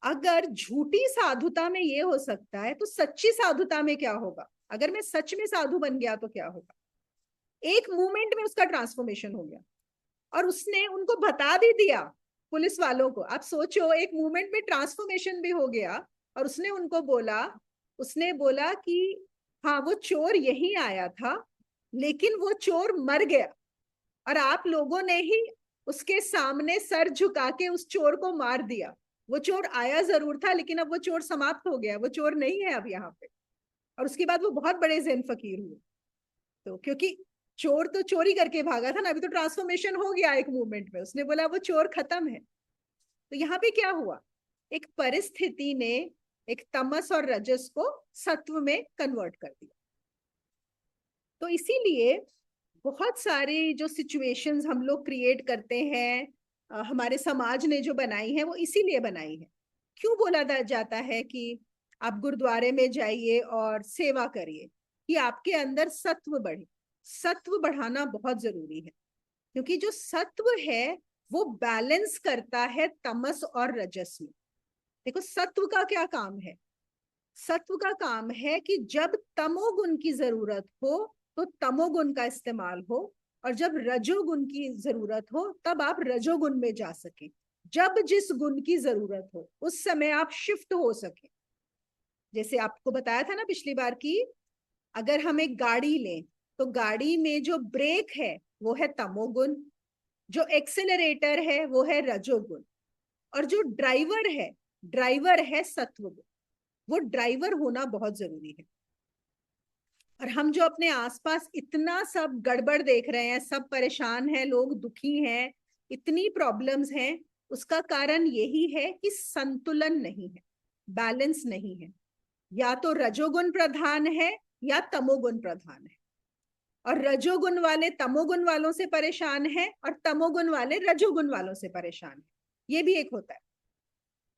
अगर झूठी साधुता में ये हो सकता है, तो सच्ची साधुता में क्या होगा? अगर मैं सच में साधु बन गया तो क्या होगा? एक मोमेंट में उसका ट्रांसफॉर्मेशन हो गया, और उसने उनको बता भी दिया, पुलिस वालों को। आप सोचो, एक मोमेंट में ट्रांसफॉर्मेशन भी हो गया, और उसने उनको बोला, उसने बोला कि हाँ वो चोर यही आया था, लेकिन वो चोर मर गया, और आप लोगों ने ही उसके सामने सर झुका के उस चोर को मार दिया। वो चोर आया जरूर था, लेकिन अब वो चोर समाप्त हो गया, वो चोर नहीं है अब यहाँ पे। और उसके बाद वो बहुत बड़े ज़ेन फकीर हुए। तो क्योंकि चोर तो चोरी करके भागा था ना, अभी तो ट्रांसफॉर्मेशन हो गया एक मूवमेंट में, उसने बोला वो चोर खत्म है। तो यहाँ पे क्या हुआ, एक परिस्थिति ने एक तमस और रजस को सत्व में कन्वर्ट कर दिया। तो इसीलिए बहुत सारी जो सिचुएशंस हम लोग क्रिएट करते हैं, हमारे समाज ने जो बनाई है, वो इसीलिए बनाई है। क्यों बोला जाता है कि आप गुरुद्वारे में जाइए और सेवा करिए, कि आपके अंदर सत्व बढ़े। सत्व बढ़ाना बहुत जरूरी है, क्योंकि जो सत्व है वो बैलेंस करता है तमस और रजस में। देखो सत्व का क्या काम है, सत्व का काम है कि जब तमोगुण की जरूरत हो तो तमोगुण का इस्तेमाल हो, और जब रजोगुण की जरूरत हो तब आप रजोगुण में जा सके। जब जिस गुण की जरूरत हो उस समय आप शिफ्ट हो सके। जैसे आपको बताया था ना पिछली बार की, अगर हम एक गाड़ी लें, तो गाड़ी में जो ब्रेक है वो है तमोगुण, जो एक्सेलरेटर है वो है रजोगुण, और जो ड्राइवर है सत्वगुण। वो ड्राइवर होना बहुत जरूरी है। और हम जो अपने आसपास इतना सब गड़बड़ देख रहे हैं, सब परेशान हैं, लोग दुखी हैं, इतनी प्रॉब्लम्स हैं, उसका कारण यही है कि संतुलन नहीं है, बैलेंस नहीं है। या तो रजोगुण प्रधान है या तमोगुण प्रधान है, और रजोगुण वाले तमोगुण वालों से परेशान है, और तमोगुण वाले रजोगुण वालों से परेशान है। ये भी एक होता है।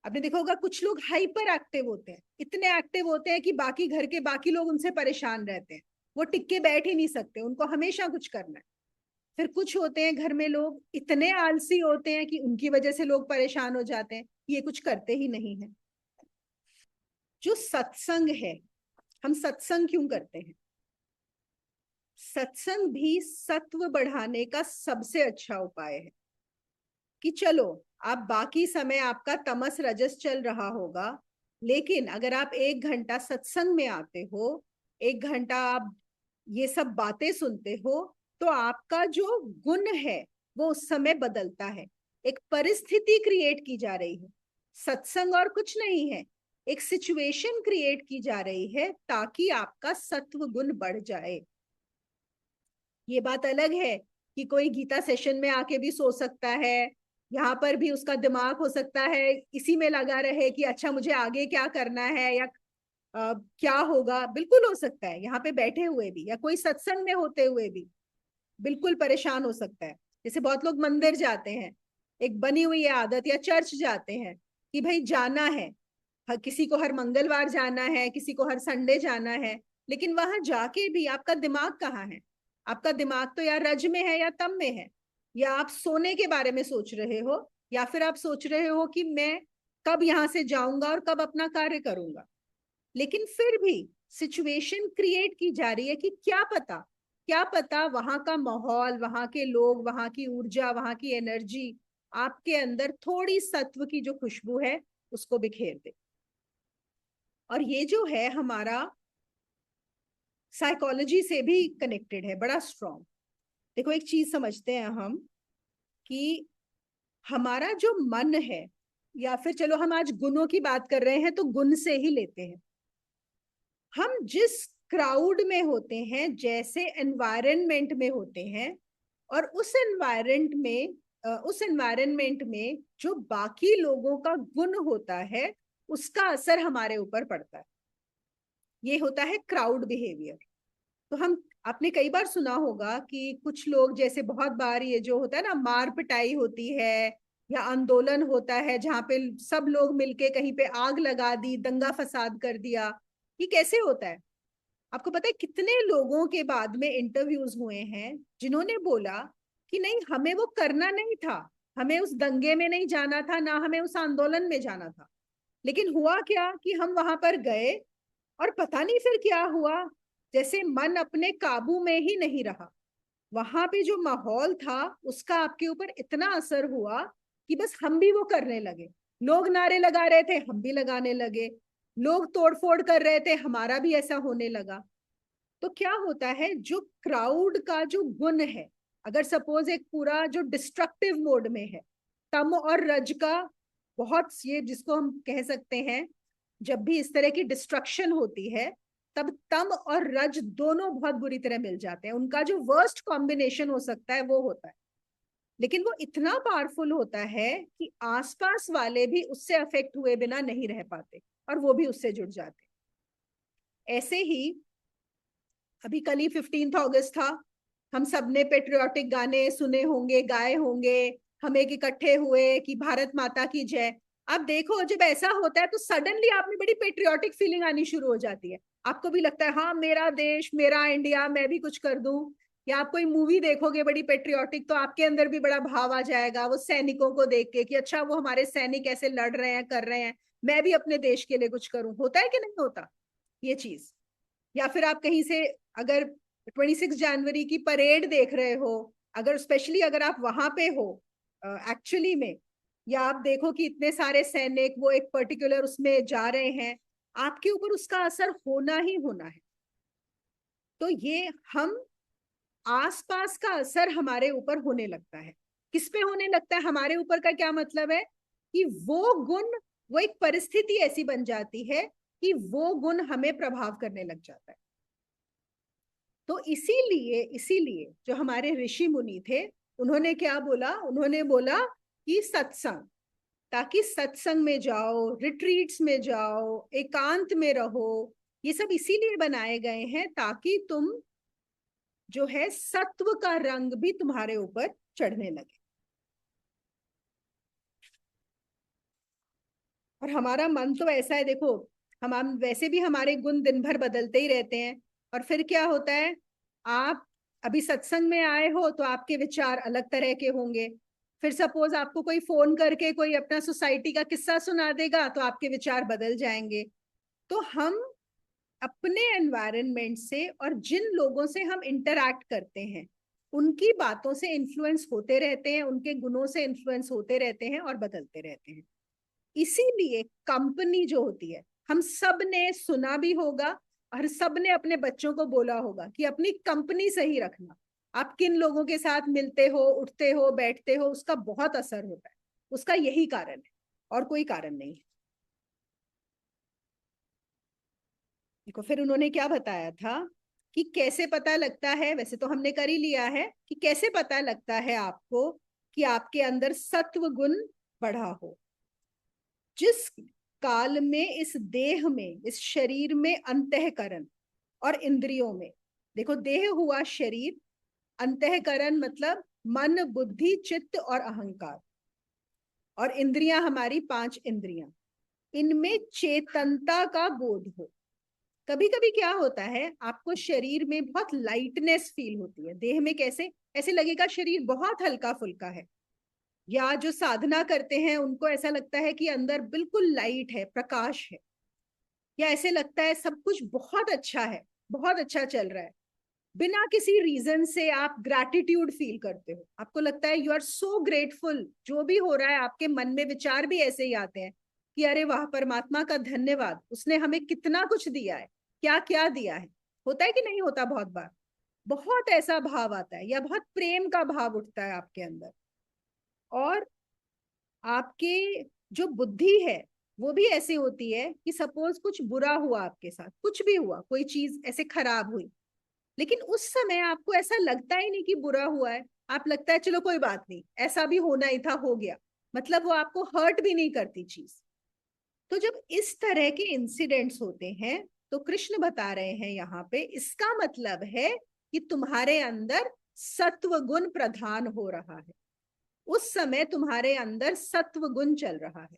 आपने देखा होगा कुछ लोग हाइपर एक्टिव होते हैं, इतने एक्टिव होते हैं कि बाकी घर के बाकी लोग उनसे परेशान रहते हैं, वो टिक के बैठ ही नहीं सकते, उनको हमेशा कुछ करना है। फिर कुछ होते हैं घर में लोग इतने आलसी होते हैं कि उनकी वजह से लोग परेशान हो जाते हैं, ये कुछ करते ही नहीं है। जो सत्संग है, हम सत्संग क्यों करते हैं? सत्संग भी सत्व बढ़ाने का सबसे अच्छा उपाय है। कि चलो, आप बाकी समय आपका तमस रजस चल रहा होगा, लेकिन अगर आप 1 घंटा सत्संग में आते हो, 1 घंटा आप ये सब बातें सुनते हो, तो आपका जो गुण है वो उस समय बदलता है। एक परिस्थिति क्रिएट की जा रही है, सत्संग और कुछ नहीं है, एक सिचुएशन क्रिएट की जा रही है ताकि आपका सत्व गुण बढ़ जाए। ये बात अलग है कि कोई गीता सेशन में आके भी सो सकता है, यहाँ पर भी उसका दिमाग हो सकता है इसी में लगा रहे कि अच्छा मुझे आगे क्या करना है, या क्या होगा। बिल्कुल हो सकता है यहाँ पे बैठे हुए भी, या कोई सत्संग में होते हुए भी बिल्कुल परेशान हो सकता है। जैसे बहुत लोग मंदिर जाते हैं, एक बनी हुई है आदत, या चर्च जाते हैं कि भाई जाना है, किसी को हर मंगलवार जाना है, किसी को हर संडे जाना है। लेकिन वहां जाके भी आपका दिमाग कहाँ है? आपका दिमाग तो या रज में है या तम में है, या आप सोने के बारे में सोच रहे हो, या फिर आप सोच रहे हो कि मैं कब यहां से जाऊंगा और कब अपना कार्य करूंगा। लेकिन फिर भी सिचुएशन क्रिएट की जा रही है कि क्या पता वहां का माहौल, वहां के लोग, वहां की ऊर्जा, वहां की एनर्जी आपके अंदर थोड़ी सत्व की जो खुशबू है उसको बिखेर दे। और ये जो है हमारा साइकोलॉजी से भी कनेक्टेड है, बड़ा स्ट्रॉन्ग। देखो एक चीज समझते हैं हम कि हमारा जो मन है, या फिर चलो हम आज गुणों की बात कर रहे हैं तो गुण से ही लेते हैं। हम जिस क्राउड में होते हैं, जैसे एनवायरनमेंट में होते हैं, और उस एनवायरनमेंट में जो बाकी लोगों का गुण होता है उसका असर हमारे ऊपर पड़ता है। ये होता है क्राउड बिहेवियर। तो हम, आपने कई बार सुना होगा कि कुछ लोग, जैसे बहुत बार ये जो होता है ना, मार पिटाई होती है या आंदोलन होता है जहां पे सब लोग मिलके कहीं पे आग लगा दी, दंगा फसाद कर दिया। ये कैसे होता है? आपको पता है कितने लोगों के बाद में इंटरव्यूज हुए हैं जिन्होंने बोला कि नहीं, हमें वो करना नहीं था, हमें उस दंगे में नहीं जाना था, ना हमें उस आंदोलन में जाना था। लेकिन हुआ क्या कि हम वहां पर गए और पता नहीं फिर क्या हुआ, जैसे मन अपने काबू में ही नहीं रहा। वहां पे जो माहौल था उसका आपके ऊपर इतना असर हुआ कि बस हम भी वो करने लगे। लोग नारे लगा रहे थे, हम भी लगाने लगे। लोग तोड़फोड़ कर रहे थे, हमारा भी ऐसा होने लगा। तो क्या होता है, जो क्राउड का जो गुण है, अगर सपोज एक पूरा जो डिस्ट्रक्टिव मोड में है, तम और रज का बहुत, ये जिसको हम कह सकते हैं, जब भी इस तरह की डिस्ट्रक्शन होती है तब तम और रज दोनों बहुत बुरी तरह मिल जाते हैं। उनका जो वर्स्ट कॉम्बिनेशन हो सकता है वो होता है। लेकिन वो इतना पावरफुल होता है कि आसपास वाले भी उससे अफेक्ट हुए बिना नहीं रह पाते और वो भी उससे जुड़ जाते। ऐसे ही अभी कल ही 15 अगस्त था। हम सबने पेट्रियाटिक गाने सुने होंगे, गाए होंगे। हम एक इकट्ठे हुए कि भारत माता की जय। अब देखो जब ऐसा होता है तो सडनली आप में बड़ी पेट्रियाटिक फीलिंग आनी शुरू हो जाती है। आपको भी लगता है हाँ मेरा देश, मेरा इंडिया, मैं भी कुछ कर दूं। या आप कोई मूवी देखोगे बड़ी पेट्रियाटिक तो आपके अंदर भी बड़ा भाव आ जाएगा वो सैनिकों को देख के कि अच्छा वो हमारे सैनिक ऐसे लड़ रहे हैं, कर रहे हैं, मैं भी अपने देश के लिए कुछ करूं। होता है कि नहीं होता ये चीज? या फिर आप कहीं से अगर 26 जनवरी की परेड देख रहे हो, अगर स्पेशली अगर आप वहां पे हो एक्चुअली में, या आप देखो कि इतने सारे सैनिक वो एक पर्टिकुलर उसमें जा रहे हैं, आपके ऊपर उसका असर होना ही होना है। तो ये हम, आसपास का असर हमारे ऊपर होने लगता है। किस पे होने लगता है हमारे ऊपर का क्या मतलब है? कि वो गुण, वो एक परिस्थिति ऐसी बन जाती है कि वो गुण हमें प्रभाव करने लग जाता है। तो इसीलिए इसीलिए जो हमारे ऋषि मुनि थे उन्होंने क्या बोला? उन्होंने बोला कि सत्संग, ताकि सत्संग में जाओ, रिट्रीट्स में जाओ, एकांत में रहो। ये सब इसीलिए बनाए गए हैं ताकि तुम जो है सत्व का रंग भी तुम्हारे ऊपर चढ़ने लगे। और हमारा मन तो ऐसा है, देखो हम वैसे भी हमारे गुण दिन भर बदलते ही रहते हैं। और फिर क्या होता है, आप अभी सत्संग में आए हो तो आपके विचार अलग तरह के होंगे। फिर सपोज आपको कोई फोन करके कोई अपना सोसाइटी का किस्सा सुना देगा तो आपके विचार बदल जाएंगे। तो हम अपने एनवायरनमेंट से और जिन लोगों से हम इंटरैक्ट करते हैं उनकी बातों से इन्फ्लुएंस होते रहते हैं, उनके गुणों से इन्फ्लुएंस होते रहते हैं और बदलते रहते हैं। इसीलिए कंपनी जो होती है, हम सब ने सुना भी होगा और सब ने अपने बच्चों को बोला होगा कि अपनी कंपनी सही रखना। आप किन लोगों के साथ मिलते हो, उठते हो, बैठते हो, उसका बहुत असर होता है। उसका यही कारण है और कोई कारण नहीं है। देखो फिर उन्होंने क्या बताया था कि कैसे पता लगता है, वैसे तो हमने कर ही लिया है कि कैसे पता लगता है आपको कि आपके अंदर सत्व गुण बढ़ा हो। जिस काल में इस देह में, इस शरीर में अंतःकरण और इंद्रियों में, देखो देह हुआ शरीर, अंतःकरण मतलब मन, बुद्धि, चित्त और अहंकार, और इंद्रियां हमारी 5 इंद्रियां, इनमें चेतनता का बोध हो। कभी कभी क्या होता है, आपको शरीर में बहुत लाइटनेस फील होती है। देह में कैसे, ऐसे लगेगा शरीर बहुत हल्का फुल्का है, या जो साधना करते हैं उनको ऐसा लगता है कि अंदर बिल्कुल लाइट है, प्रकाश है, या ऐसे लगता है सब कुछ बहुत अच्छा है, बहुत अच्छा चल रहा है। बिना किसी रीजन से आप ग्रैटिट्यूड फील करते हो, आपको लगता है यू आर सो ग्रेटफुल। जो भी हो रहा है आपके मन में विचार भी ऐसे ही आते हैं कि अरे वाह, परमात्मा का धन्यवाद, उसने हमें कितना कुछ दिया है, क्या क्या दिया है। होता है कि नहीं होता? बहुत बार बहुत ऐसा भाव आता है, या बहुत प्रेम का भाव उठता है आपके अंदर। और आपके जो बुद्धि है वो भी ऐसी होती है कि सपोज कुछ बुरा हुआ आपके साथ, कुछ भी हुआ, कोई चीज ऐसे खराब हुई, लेकिन उस समय आपको ऐसा लगता ही नहीं कि बुरा हुआ है। आप लगता है चलो कोई बात नहीं, ऐसा भी होना ही था, हो गया, मतलब वो आपको हर्ट भी नहीं करती चीज। तो जब इस तरह के इंसिडेंट्स होते हैं तो कृष्ण बता रहे हैं यहाँ पे, इसका मतलब है कि तुम्हारे अंदर सत्व गुण प्रधान हो रहा है। उस समय तुम्हारे अंदर सत्व गुण चल रहा है।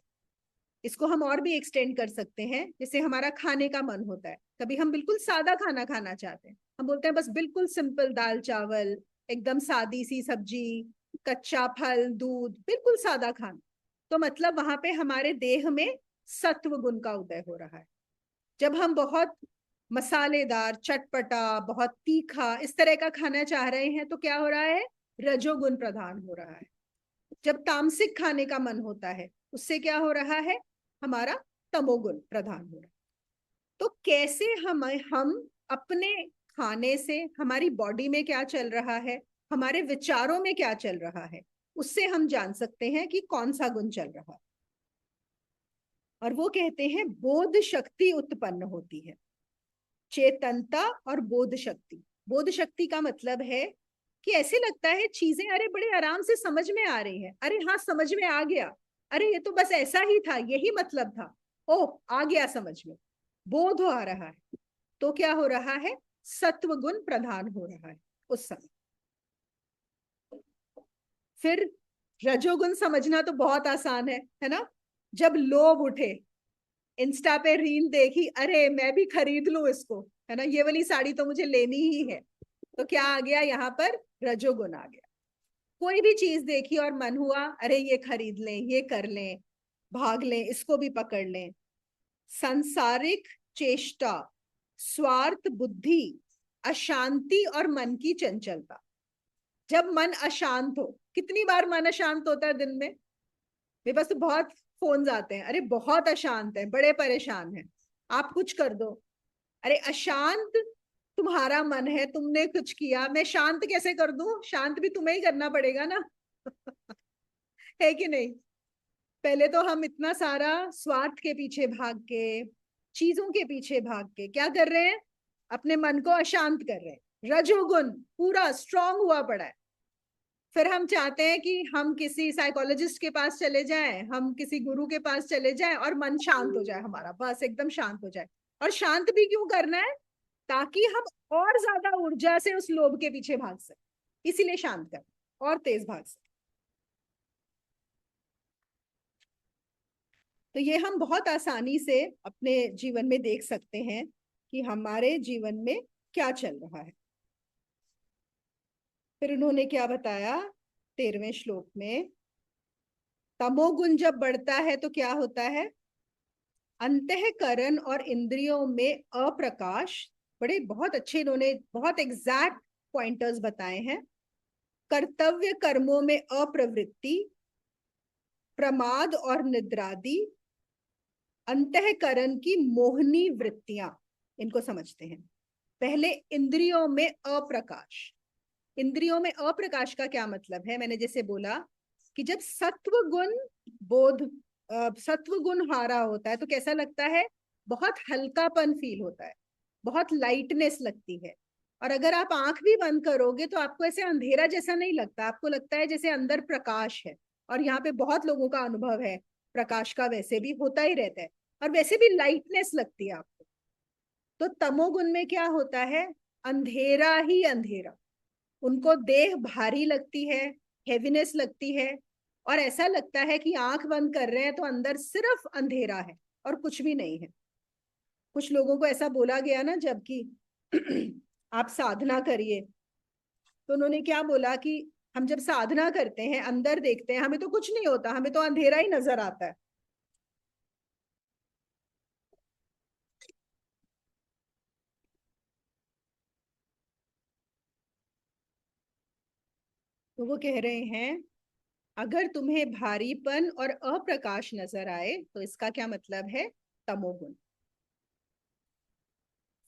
इसको हम और भी एक्सटेंड कर सकते हैं, जैसे हमारा खाने का मन होता है, कभी हम बिल्कुल सादा खाना खाना चाहते हैं, हम बोलते हैं बस बिल्कुल सिंपल दाल चावल, एकदम सादी सी सब्जी, कच्चा फल, दूध, बिल्कुल सादा खाना। तो मतलब वहां पे हमारे देह में सत्व गुण का उदय हो रहा है। जब हम बहुत मसालेदार, चटपटा, बहुत तीखा, इस तरह का खाना चाह रहे हैं तो क्या हो रहा है? रजोगुण प्रधान हो रहा है। जब तामसिक खाने का मन होता है उससे क्या हो रहा है? हमारा तमोगुण प्रधान हो रहा है। तो कैसे हम अपने खाने से, हमारी बॉडी में क्या चल रहा है, हमारे विचारों में क्या चल रहा है, उससे हम जान सकते हैं कि कौन सा गुण चल रहा है। और वो कहते हैं बोध शक्ति उत्पन्न होती है। चेतनता और बोध शक्ति। बोध शक्ति का मतलब है कि ऐसे लगता है चीजें अरे बड़े आराम से समझ में आ रही हैं, अरे हाँ समझ में आ गया, अरे ये तो बस ऐसा ही था, यही मतलब था, ओह आ गया समझ में, बोध आ रहा है। तो क्या हो रहा है? सत्व गुण प्रधान हो रहा है उस समय। फिर रजोगुण समझना तो बहुत आसान है ना? जब लोभ उठे, इंस्टा पे रील देखी, अरे मैं भी खरीद लूं इसको, है ना, ये वाली साड़ी तो मुझे लेनी ही है, तो क्या आ गया यहाँ पर? रजोगुण आ गया। कोई भी चीज देखी और मन हुआ अरे ये खरीद लें, ये कर लें, भाग लें, इसको भी पकड़ लें। सांसारिक चेष्टा, स्वार्थ बुद्धि, अशांति और मन की चंचलता। जब मन अशांत हो, कितनी बार मन अशांत होता है दिन में? मेरे पास तो बहुत फोन्स आते हैं, अरे बहुत अशांत है, बड़े परेशान हैं, आप कुछ कर दो। अरे अशांत तुम्हारा मन है, तुमने कुछ किया, मैं शांत कैसे कर दूं? शांत भी तुम्हें ही करना पड़ेगा ना। है कि नहीं? पहले तो हम इतना सारा स्वार्थ के पीछे भाग के, चीजों के पीछे भाग के क्या कर रहे हैं? अपने मन को अशांत कर रहे हैं। रजोगुण पूरा स्ट्रांग हुआ पड़ा है। फिर हम चाहते हैं कि हम किसी साइकोलॉजिस्ट के पास चले जाएं, हम किसी गुरु के पास चले जाएं और मन शांत हो जाए हमारा, बस एकदम शांत हो जाए। और शांत भी क्यों करना है? ताकि हम और ज्यादा ऊर्जा से उस लोभ के पीछे भाग सके, इसीलिए शांत कर, और तेज भाग सके। तो ये हम बहुत आसानी से अपने जीवन में देख सकते हैं कि हमारे जीवन में क्या चल रहा है। फिर उन्होंने क्या बताया 13वें श्लोक में? तमोगुण जब बढ़ता है तो क्या होता है? अंतःकरण और इंद्रियों में अप्रकाश। बड़े बहुत अच्छे इन्होंने बहुत एग्जैक्ट पॉइंटर्स बताए हैं। कर्तव्य कर्मों में अप्रवृत्ति, प्रमाद और निद्रादि, अंतःकरण की मोहनी वृत्तियां, इनको समझते हैं। पहले इंद्रियों में अप्रकाश। इंद्रियों में अप्रकाश का क्या मतलब है? मैंने जैसे बोला कि जब सत्व गुण बोध, सत्व गुण हारा होता है तो कैसा लगता है? बहुत हल्कापन फील होता है, बहुत लाइटनेस लगती है, और अगर आप आंख भी बंद करोगे तो आपको ऐसे अंधेरा जैसा नहीं लगता, आपको लगता है जैसे अंदर प्रकाश है। और यहाँ पे बहुत लोगों का अनुभव है प्रकाश का, वैसे भी होता ही रहता है, और वैसे भी लाइटनेस लगती है आपको। तो तमोगुण में क्या होता है, अंधेरा ही अंधेरा, उनको देह भारी लगती है, हेवीनेस लगती है, और ऐसा लगता है कि आंख बंद कर रहे हैं तो अंदर सिर्फ अंधेरा है और कुछ भी नहीं है। कुछ लोगों को ऐसा बोला गया ना, जबकि आप साधना करिए, तो उन्होंने क्या बोला कि हम जब साधना करते हैं अंदर देखते हैं, हमें तो कुछ नहीं होता, हमें तो अंधेरा ही नजर आता है। तो वो कह रहे हैं अगर तुम्हें भारीपन और अप्रकाश नजर आए तो इसका क्या मतलब है, तमोगुण।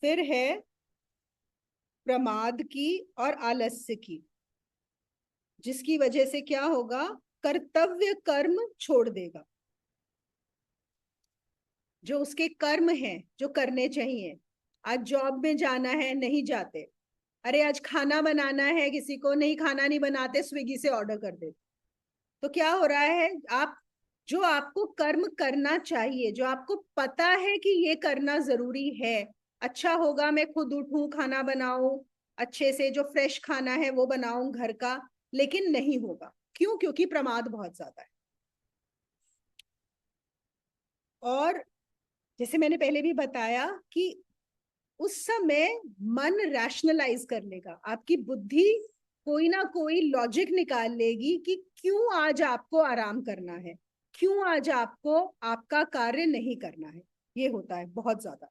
फिर है प्रमाद की और आलस्य की, जिसकी वजह से क्या होगा, कर्तव्य कर्म छोड़ देगा। जो उसके कर्म हैं जो करने चाहिए, आज जॉब में जाना है नहीं जाते, अरे आज खाना बनाना है किसी को, नहीं खाना नहीं बनाते, स्विगी से ऑर्डर कर देते। तो क्या हो रहा है, आप जो आपको कर्म करना चाहिए, जो आपको पता है कि ये करना जरूरी है, अच्छा होगा मैं खुद उठूं खाना बनाऊं, अच्छे से जो फ्रेश खाना है वो बनाऊं घर का, लेकिन नहीं होगा। क्यों? क्योंकि प्रमाद बहुत ज्यादा है। और जैसे मैंने पहले भी बताया कि उस समय मन रैशनलाइज कर लेगा, आपकी बुद्धि कोई ना कोई लॉजिक निकाल लेगी कि क्यों आज आपको आराम करना है, क्यों आज आपको आपका कार्य नहीं करना है। ये होता है बहुत ज्यादा।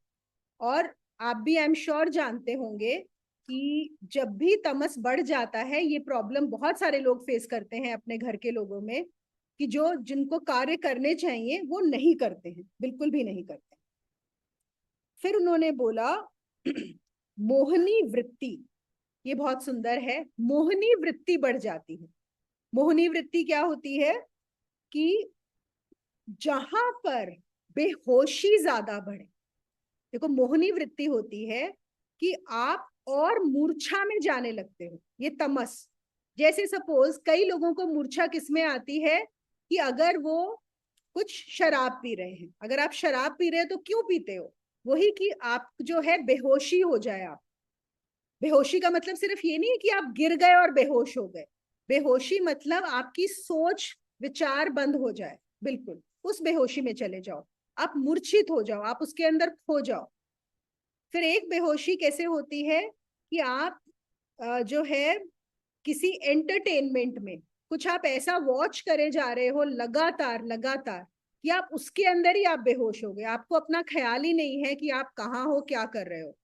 और आप भी आई एम श्योर जानते होंगे कि जब भी तमस बढ़ जाता है, ये प्रॉब्लम बहुत सारे लोग फेस करते हैं अपने घर के लोगों में, कि जो जिनको कार्य करने चाहिए वो नहीं करते हैं, बिल्कुल भी नहीं करते। फिर उन्होंने बोला मोहनी वृत्ति, ये बहुत सुंदर है, मोहनी वृत्ति बढ़ जाती है। मोहनी वृत्ति क्या होती है कि जहां पर बेहोशी ज्यादा बढ़े, देखो मोहनी वृत्ति होती है कि आप और मूर्छा में जाने लगते हो, ये तमस। जैसे सपोज कई लोगों को मूर्छा किसमें आती है, कि अगर वो कुछ शराब पी रहे हैं, अगर आप शराब पी रहे हो तो क्यों पीते हो, वही कि आप जो है बेहोशी हो जाए। आप बेहोशी का मतलब सिर्फ ये नहीं है कि आप गिर गए और बेहोश हो गए, बेहोशी मतलब आपकी सोच विचार बंद हो जाए, बिल्कुल उस बेहोशी में चले जाओ, आप मूर्छित हो जाओ, आप उसके अंदर खो जाओ। फिर एक बेहोशी कैसे होती है कि आप जो है किसी एंटरटेनमेंट में कुछ आप ऐसा वॉच करे जा रहे हो लगातार लगातार, कि आप उसके अंदर ही आप बेहोश हो गए, आपको अपना ख्याल ही नहीं है कि आप कहाँ हो क्या कर रहे हो।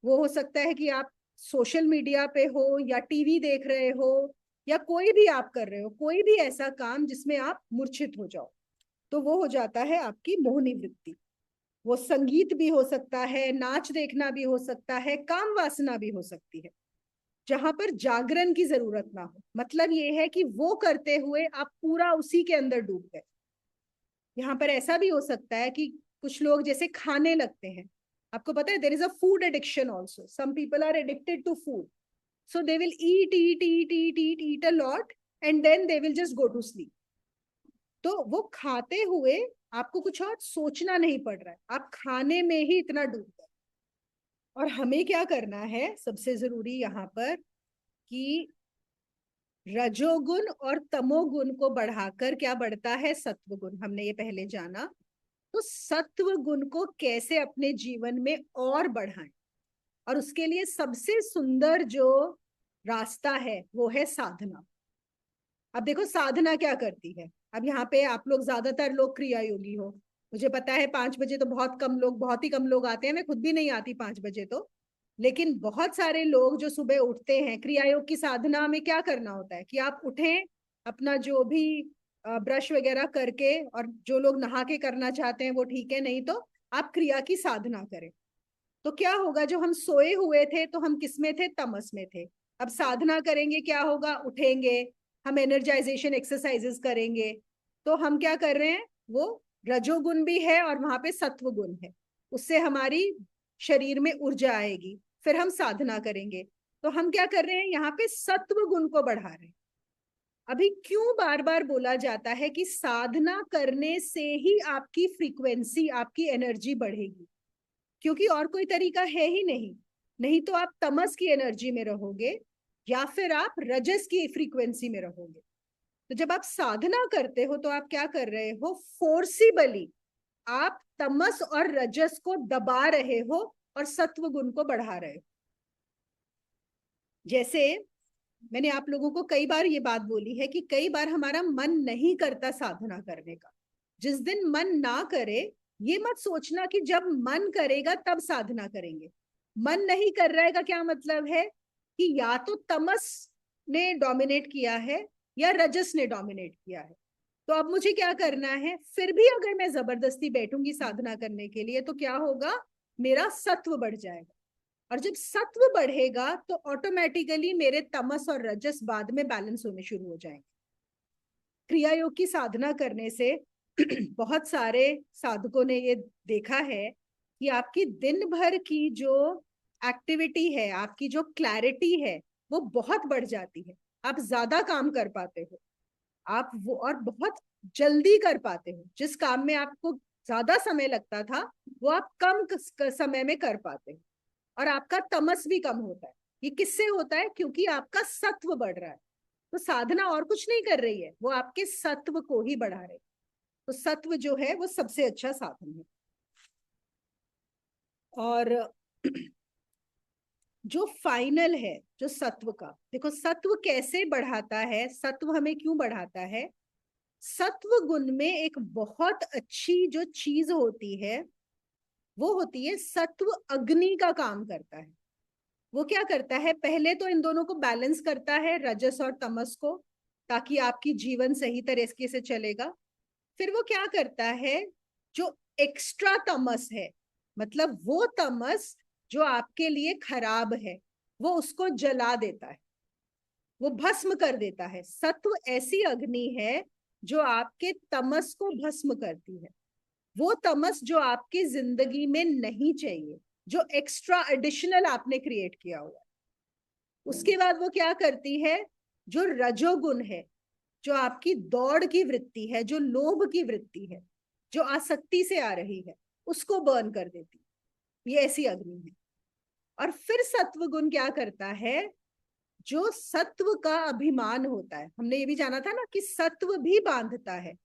वो हो सकता है कि आप सोशल मीडिया पे हो या टीवी देख रहे हो, या कोई भी आप कर रहे हो, कोई भी ऐसा काम जिसमें आप मूर्छित हो जाओ, तो वो हो जाता है आपकी मोहनी वृत्ति। वो संगीत भी हो सकता है, नाच देखना भी हो सकता है, काम वासना भी हो सकती है, जहां पर जागरण की जरूरत ना हो। मतलब ये है कि वो करते हुए आप पूरा उसी के अंदर डूब गए। यहाँ पर ऐसा भी हो सकता है कि कुछ लोग जैसे खाने लगते हैं, आपको पता है there is a food addiction also, some people are addicted to food, so they will eat eat eat eat eat eat a lot and then they will just go to sleep. तो वो खाते हुए आपको कुछ और सोचना नहीं पड़ रहा है, आप खाने में ही इतना डूब गए। और हमें क्या करना है सबसे जरूरी यहाँ पर, कि रजोगुण और तमोगुण को बढ़ाकर क्या बढ़ता है, सत्व गुण, हमने ये पहले जाना। तो सत्व गुण को कैसे अपने जीवन में और बढ़ाएं, और उसके लिए सबसे सुंदर जो रास्ता है वो है साधना। अब देखो साधना क्या करती है, अब यहाँ पे आप लोग ज्यादातर लोग क्रिया योगी हो, मुझे पता है 5 बजे तो बहुत कम लोग, बहुत ही कम लोग आते हैं, मैं खुद भी नहीं आती 5 बजे तो, लेकिन बहुत सारे लोग जो सुबह उठते हैं, क्रिया योग की साधना में क्या करना होता है कि आप उठें, अपना जो भी ब्रश वगैरह करके, और जो लोग नहा के करना चाहते हैं वो ठीक है, नहीं तो आप क्रिया की साधना करें। तो क्या होगा, जो हम सोए हुए थे तो हम किस में थे, तमस में थे, अब साधना करेंगे क्या होगा, उठेंगे, हम एनर्जाइजेशन एक्सरसाइजेस करेंगे, तो हम क्या कर रहे हैं, वो रजोगुण भी है और वहां पे सत्व गुण है, उससे हमारी शरीर में ऊर्जा आएगी, फिर हम साधना करेंगे। तो हम क्या कर रहे हैं, यहाँ पे सत्व गुण को बढ़ा रहे हैं। अभी क्यों बार बार बोला जाता है कि साधना करने से ही आपकी फ्रीक्वेंसी, आपकी एनर्जी बढ़ेगी? क्योंकि और कोई तरीका है ही नहीं। नहीं तो आप तमस की एनर्जी में रहोगे या फिर आप रजस की फ्रीक्वेंसी में रहोगे। तो जब आप साधना करते हो तो आप क्या कर रहे हो, फोर्सिबली आप तमस और रजस को दबा रहे हो और सत्व गुण को बढ़ा रहे हो। जैसे मैंने आप लोगों को कई बार ये बात बोली है कि कई बार हमारा मन नहीं करता साधना करने का। जिस दिन मन ना करे, ये मत सोचना कि जब मन करेगा तब साधना करेंगे। मन नहीं कर रहा है का क्या मतलब है कि या तो तमस ने डोमिनेट किया है या रजस ने डोमिनेट किया है। तो अब मुझे क्या करना है, फिर भी अगर मैं जबरदस्ती बैठूंगी साधना करने के लिए तो क्या होगा, मेरा सत्व बढ़ जाएगा। और जब सत्व बढ़ेगा तो ऑटोमेटिकली मेरे तमस और रजस बाद में बैलेंस होने शुरू हो जाएंगे। क्रिया योग की साधना करने से बहुत सारे साधकों ने ये देखा है कि आपकी दिन भर की जो एक्टिविटी है, आपकी जो क्लैरिटी है, वो बहुत बढ़ जाती है। आप ज्यादा काम कर पाते हो, आप वो और बहुत जल्दी कर पाते हो। जिस काम में आपको ज्यादा समय लगता था वो आप कम समय में कर पाते हो। और आपका तमस भी कम होता है। ये किससे होता है? क्योंकि आपका सत्व बढ़ रहा है। तो साधना और कुछ नहीं कर रही है, वो आपके सत्व को ही बढ़ा रही है। तो सत्व जो है वो सबसे अच्छा साधन है। और जो फाइनल है जो सत्व का, देखो सत्व कैसे बढ़ाता है, सत्व हमें क्यों बढ़ाता है। सत्व गुण में एक बहुत अच्छी जो चीज होती है वो होती है सत्व अग्नि का काम करता है। वो क्या करता है, पहले तो इन दोनों को बैलेंस करता है, रजस और तमस को, ताकि आपकी जीवन सही तरीके से चलेगा। फिर वो क्या करता है, जो एक्स्ट्रा तमस है, मतलब वो तमस जो आपके लिए खराब है, वो उसको जला देता है, वो भस्म कर देता है। सत्व ऐसी अग्नि है जो आपके तमस को भस्म करती है। वो तमस जो आपकी जिंदगी में नहीं चाहिए, जो एक्स्ट्रा एडिशनल आपने क्रिएट किया हुआ है। उसके बाद वो क्या करती है, जो रजोगुण है, जो आपकी दौड़ की वृत्ति है, जो लोभ की वृत्ति है, जो आसक्ति से आ रही है, उसको बर्न कर देती है। ये ऐसी अग्नि है। और फिर सत्व गुण क्या करता है, जो सत्व का अभिमान होता है। हमने ये भी जाना था ना कि सत्व भी बांधता है,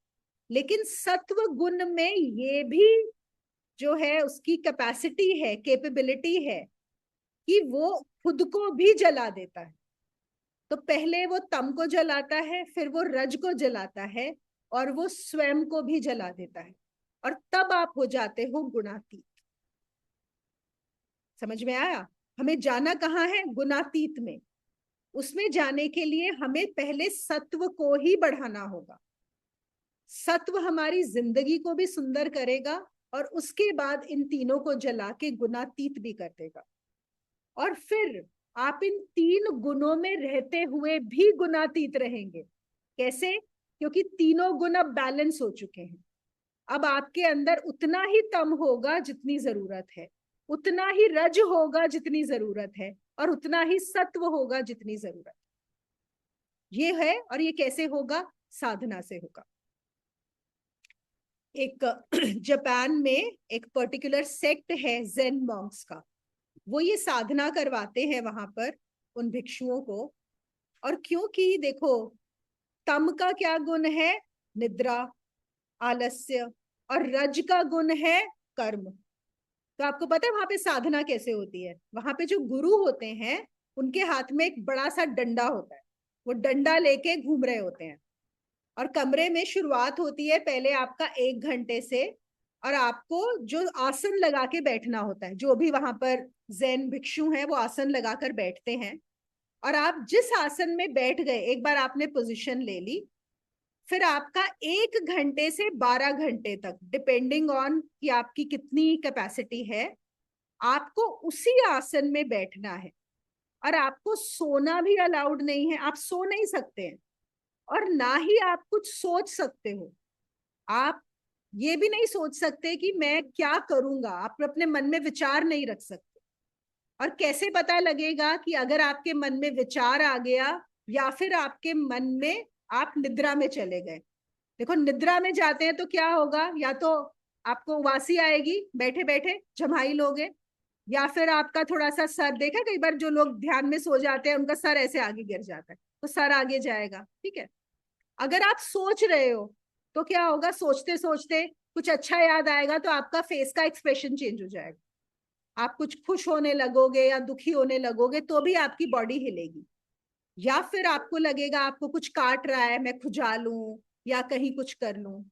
लेकिन सत्व गुण में ये भी जो है उसकी कैपेसिटी है, कैपेबिलिटी है कि वो खुद को भी जला देता है। तो पहले वो तम को जलाता है, फिर वो रज को जलाता है, और वो स्वयं को भी जला देता है। और तब आप हो जाते हो गुणातीत। समझ में आया? हमें जाना कहाँ है? गुणातीत में। उसमें जाने के लिए हमें पहले सत्व को ही बढ़ाना होगा। सत्व हमारी जिंदगी को भी सुंदर करेगा और उसके बाद इन तीनों को जला के गुणातीत भी कर देगा। और फिर आप इन तीन गुणों में रहते हुए भी गुणातीत रहेंगे। कैसे? क्योंकि तीनों गुण अब बैलेंस हो चुके हैं। अब आपके अंदर उतना ही तम होगा जितनी जरूरत है, उतना ही रज होगा जितनी जरूरत है, और उतना ही सत्व होगा जितनी जरूरत। ये है। और ये कैसे होगा? साधना से होगा। एक जापान में एक पर्टिकुलर सेक्ट है जेन मॉन्क्स का, वो ये साधना करवाते हैं वहां पर उन भिक्षुओं को। और क्योंकि देखो, तम का क्या गुण है? निद्रा, आलस्य। और रज का गुण है कर्म। तो आपको पता है वहां पे साधना कैसे होती है? वहां पे जो गुरु होते हैं उनके हाथ में एक बड़ा सा डंडा होता है, वो डंडा लेके घूम रहे होते हैं। और कमरे में शुरुआत होती है पहले आपका 1 घंटे से, और आपको जो आसन लगा के बैठना होता है, जो भी वहां पर जैन भिक्षु हैं वो आसन लगाकर बैठते हैं। और आप जिस आसन में बैठ गए, एक बार आपने पोजीशन ले ली, फिर आपका 1 घंटे से 12 घंटे तक, डिपेंडिंग ऑन कि आपकी कितनी कैपेसिटी है, आपको उसी आसन में बैठना है। और आपको सोना भी अलाउड नहीं है, आप सो नहीं सकते हैं, और ना ही आप कुछ सोच सकते हो। आप ये भी नहीं सोच सकते कि मैं क्या करूंगा, आप अपने मन में विचार नहीं रख सकते। और कैसे पता लगेगा कि अगर आपके मन में विचार आ गया या फिर आपके मन में आप निद्रा में चले गए। देखो निद्रा में जाते हैं तो क्या होगा, या तो आपको उबासी आएगी, बैठे बैठे जम्हाई लोगे, या फिर आपका थोड़ा सा सर, देखा कई बार जो लोग ध्यान में सो जाते हैं उनका सर ऐसे आगे गिर जाता है, तो सर आगे जाएगा। ठीक है, अगर आप सोच रहे हो तो क्या होगा, सोचते सोचते कुछ अच्छा याद आएगा तो आपका फेस का एक्सप्रेशन चेंज हो जाएगा, आप कुछ खुश होने लगोगे या दुखी होने लगोगे तो भी आपकी बॉडी हिलेगी। या फिर आपको लगेगा आपको कुछ काट रहा है, मैं खुजा लूं या कहीं कुछ कर लूं,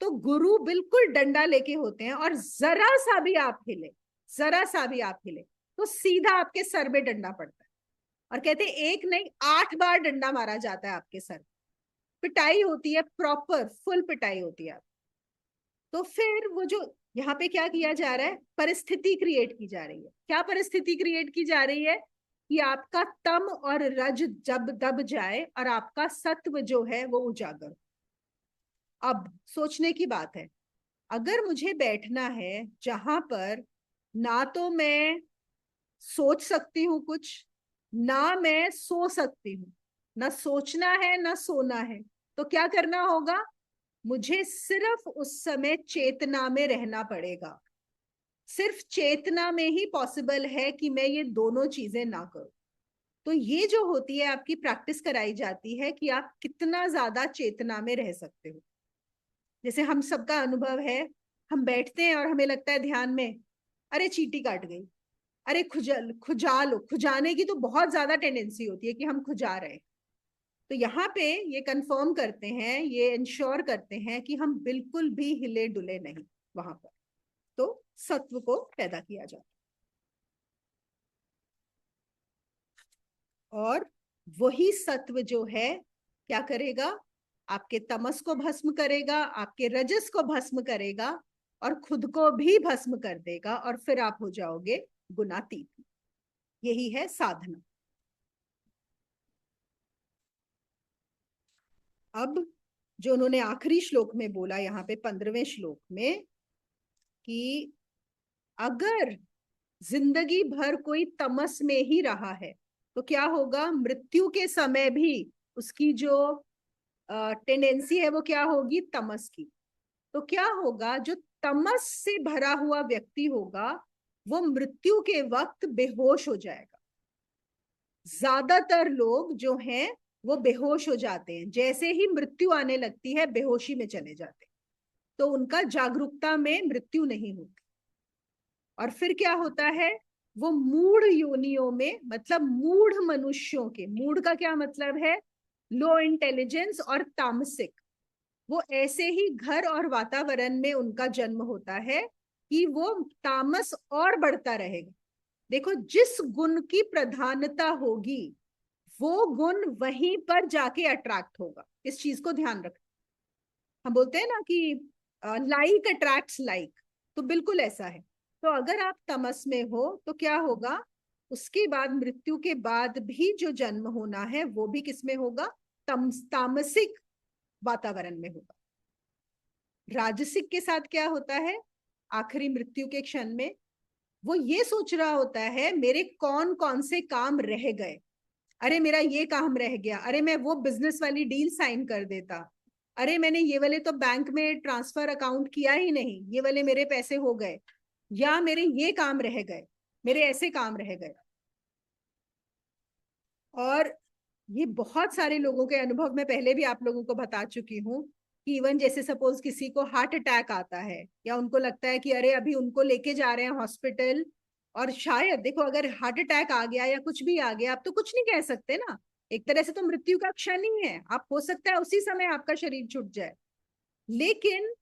तो गुरु बिल्कुल डंडा लेके होते हैं, और जरा सा भी आप हिले, जरा सा भी आप हिले तो सीधा आपके सर में डंडा पड़ता है। और कहते हैं एक नहीं 8 बार डंडा मारा जाता है आपके सर, पिटाई होती है, प्रॉपर फुल पिटाई होती है। तो फिर वो जो यहाँ पे क्या किया जा रहा है, परिस्थिति क्रिएट की जा रही है। क्या परिस्थिति क्रिएट की जा रही है कि आपका तम और रज जब दब जाए और आपका सत्व जो है वो उजागर। अब सोचने की बात है, अगर मुझे बैठना है जहां पर ना तो मैं सोच सकती हूँ कुछ, ना मैं सो सकती हूँ, ना सोचना है ना सोना है, तो क्या करना होगा, मुझे सिर्फ उस समय चेतना में रहना पड़ेगा। सिर्फ चेतना में ही पॉसिबल है कि मैं ये दोनों चीजें ना करूं। तो ये जो होती है आपकी प्रैक्टिस कराई जाती है कि आप कितना ज्यादा चेतना में रह सकते हो। जैसे हम सबका अनुभव है, हम बैठते हैं और हमें लगता है ध्यान में, अरे चींटी काट गई, अरे खुजा लो, खुजाने की तो बहुत ज्यादा टेंडेंसी होती है कि हम खुजा रहे हैं। तो यहाँ पे ये कंफर्म करते हैं, ये इंश्योर करते हैं कि हम बिल्कुल भी हिले डुले नहीं वहां पर, तो सत्व को पैदा किया जाता है। और वही सत्व जो है क्या करेगा, आपके तमस को भस्म करेगा, आपके रजस को भस्म करेगा और खुद को भी भस्म कर देगा, और फिर आप हो जाओगे गुणातीत। यही है साधना। अब जो उन्होंने आखिरी श्लोक में बोला, यहाँ पे 15वें श्लोक में, कि अगर जिंदगी भर कोई तमस में ही रहा है तो क्या होगा, मृत्यु के समय भी उसकी जो टेंडेंसी है वो क्या होगी, तमस की। तो क्या होगा, जो तमस से भरा हुआ व्यक्ति होगा वो मृत्यु के वक्त बेहोश हो जाएगा। ज्यादातर लोग जो हैं वो बेहोश हो जाते हैं, जैसे ही मृत्यु आने लगती है बेहोशी में चले जाते हैं, तो उनका जागरूकता में मृत्यु नहीं होती। और फिर क्या होता है, वो मूढ़ योनियों में, मतलब मूढ़ मनुष्यों के, मूढ़ का क्या मतलब है, लो इंटेलिजेंस और तामसिक, वो ऐसे ही घर और वातावरण में उनका जन्म होता है कि वो तामस और बढ़ता रहेगा। देखो जिस गुण की प्रधानता होगी वो गुण वहीं पर जाके अट्रैक्ट होगा। इस चीज को ध्यान रखना। हम बोलते हैं ना कि लाइक अट्रैक्ट्स लाइक, तो बिल्कुल ऐसा है। तो अगर आप तमस में हो तो क्या होगा, उसके बाद मृत्यु के बाद भी जो जन्म होना है वो भी किसमें होगा, तामसिक वातावरण में होगा। राजसिक के साथ क्या होता है, आखिरी मृत्यु के क्षण में वो ये सोच रहा होता है मेरे कौन कौन से काम रह गए, अरे मेरा ये काम रह गया, अरे मैं वो बिजनेस वाली डील साइन कर देता, अरे मैंने ये वाले तो बैंक में ट्रांसफर अकाउंट किया ही नहीं, ये वाले मेरे पैसे हो गए, या मेरे ये काम रह गए, मेरे ऐसे काम रह गए। और ये बहुत सारे लोगों के अनुभव में पहले भी आप लोगों को बता चुकी हूँ कि इवन जैसे सपोज किसी को हार्ट अटैक आता है, या उनको लगता है कि अरे अभी उनको लेके जा रहे हैं हॉस्पिटल, और शायद देखो अगर हार्ट अटैक आ गया या कुछ भी आ गया, आप तो कुछ नहीं कह सकते ना, एक तरह से तो मृत्यु का क्षण ही है, आप हो सकता है उसी समय आपका शरीर छूट जाए। लेकिन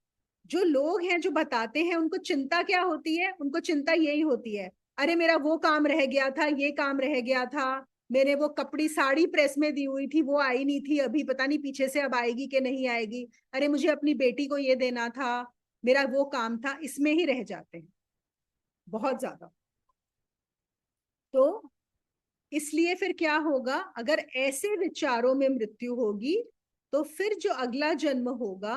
जो लोग हैं जो बताते हैं उनको चिंता क्या होती है, उनको चिंता यही होती है, अरे मेरा वो काम रह गया था, ये काम रह गया था, मैंने वो कपड़ी साड़ी प्रेस में दी हुई थी वो आई नहीं थी, अभी पता नहीं पीछे से अब आएगी कि नहीं आएगी, अरे मुझे अपनी बेटी को ये देना था, मेरा वो काम था, इसमें ही रह जाते हैं बहुत ज्यादा। तो इसलिए फिर क्या होगा, अगर ऐसे विचारों में मृत्यु होगी तो फिर जो अगला जन्म होगा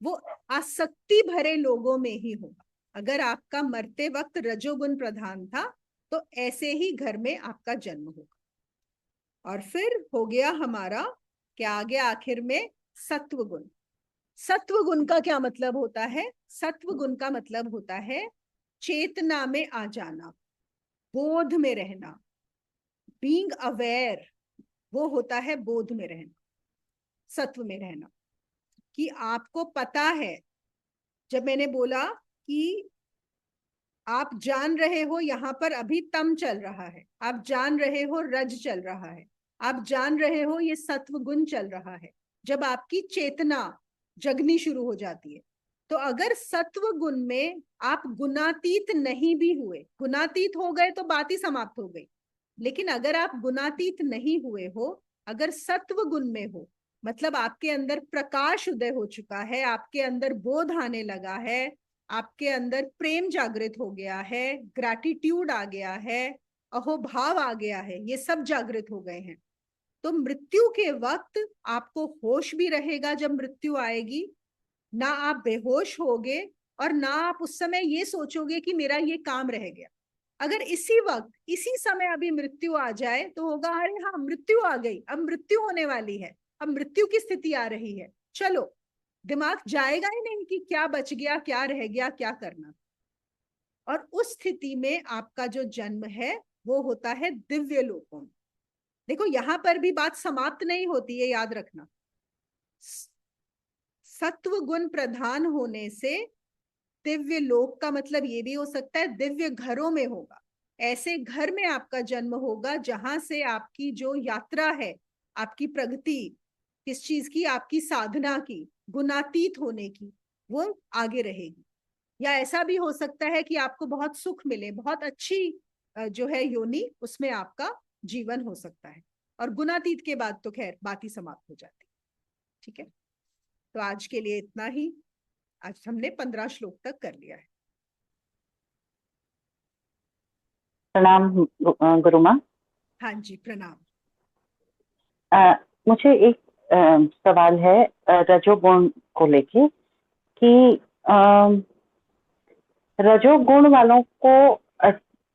वो आसक्ति भरे लोगों में ही होगा। अगर आपका मरते वक्त रजोगुण प्रधान था तो ऐसे ही घर में आपका जन्म होगा। और फिर हो गया हमारा क्या आ गया आखिर में, सत्व गुण। सत्व गुण का क्या मतलब होता है? सत्व गुण का मतलब होता है चेतना में आ जाना, बोध में रहना, बीइंग अवेयर। वो होता है बोध में रहना, सत्व में रहना, कि आपको पता है। जब मैंने बोला कि आप जान रहे हो यहाँ पर अभी तम चल रहा है, आप जान रहे हो रज चल रहा है, आप जान रहे हो ये सत्व गुण चल रहा है, जब आपकी चेतना जगनी शुरू हो जाती है। तो अगर सत्व गुण में आप गुणातीत नहीं भी हुए, गुणातीत हो गए तो बात ही समाप्त हो गई। लेकिन अगर आप गुणातीत नहीं हुए हो, अगर सत्व गुण में हो, मतलब आपके अंदर प्रकाश उदय हो चुका है, आपके अंदर बोध आने लगा है, आपके अंदर प्रेम जागृत हो गया है, ग्रैटिट्यूड आ गया है, अहोभाव आ गया है, ये सब जागृत हो गए हैं, तो मृत्यु के वक्त आपको होश भी रहेगा। जब मृत्यु आएगी ना आप बेहोश होगे, और ना आप उस समय ये सोचोगे कि मेरा ये काम रह गया। अगर इसी वक्त इसी समय अभी मृत्यु आ जाए तो होगा अरे हाँ मृत्यु आ गई, अब मृत्यु होने वाली है, अब मृत्यु की स्थिति आ रही है, चलो। दिमाग जाएगा ही नहीं कि क्या बच गया, क्या रह गया, क्या करना। और उस स्थिति में आपका जो जन्म है वो होता है दिव्य लोकों में। देखो यहां पर भी बात समाप्त नहीं होती है, याद रखना। सत्व गुण प्रधान होने से दिव्य लोक का मतलब ये भी हो सकता है दिव्य घरों में होगा। ऐसे घर में आपका जन्म होगा जहां से आपकी जो यात्रा है, आपकी प्रगति, किस चीज की, आपकी साधना की, गुणातीत होने की, वो आगे रहेगी। या ऐसा भी हो सकता है कि आपको बहुत सुख मिले, बहुत अच्छी जो है योनि, उसमें आपका जीवन हो सकता है। और गुणातीत के बाद तो खैर बात ही समाप्त हो जाती है। ठीक है, तो आज के लिए इतना ही। आज हमने 15 श्लोक तक कर लिया है। प्रणाम गुरु माँ। हाँ जी, प्रणाम। मुझे एक सवाल है रजोगुण को लेके कि रजोगुण वालों को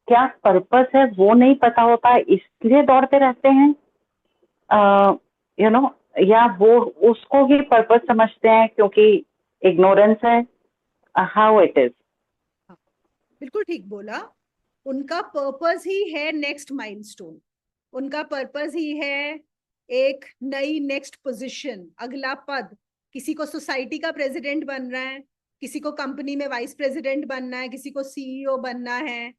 क्या पर्पस है वो नहीं पता होता, इसलिए दौड़ते रहते हैं, यू नो, या वो उसको ही पर्पस समझते हैं क्योंकि इग्नोरेंस है, हाउ इट इज? बिल्कुल ठीक बोला। उनका पर्पस ही है नेक्स्ट माइलस्टोन, उनका पर्पस ही है एक नई नेक्स्ट पोजीशन, अगला पद। किसी को सोसाइटी का प्रेसिडेंट बनना है, किसी को कंपनी में वाइस प्रेसिडेंट बनना है, किसी को सीईओ बनना है,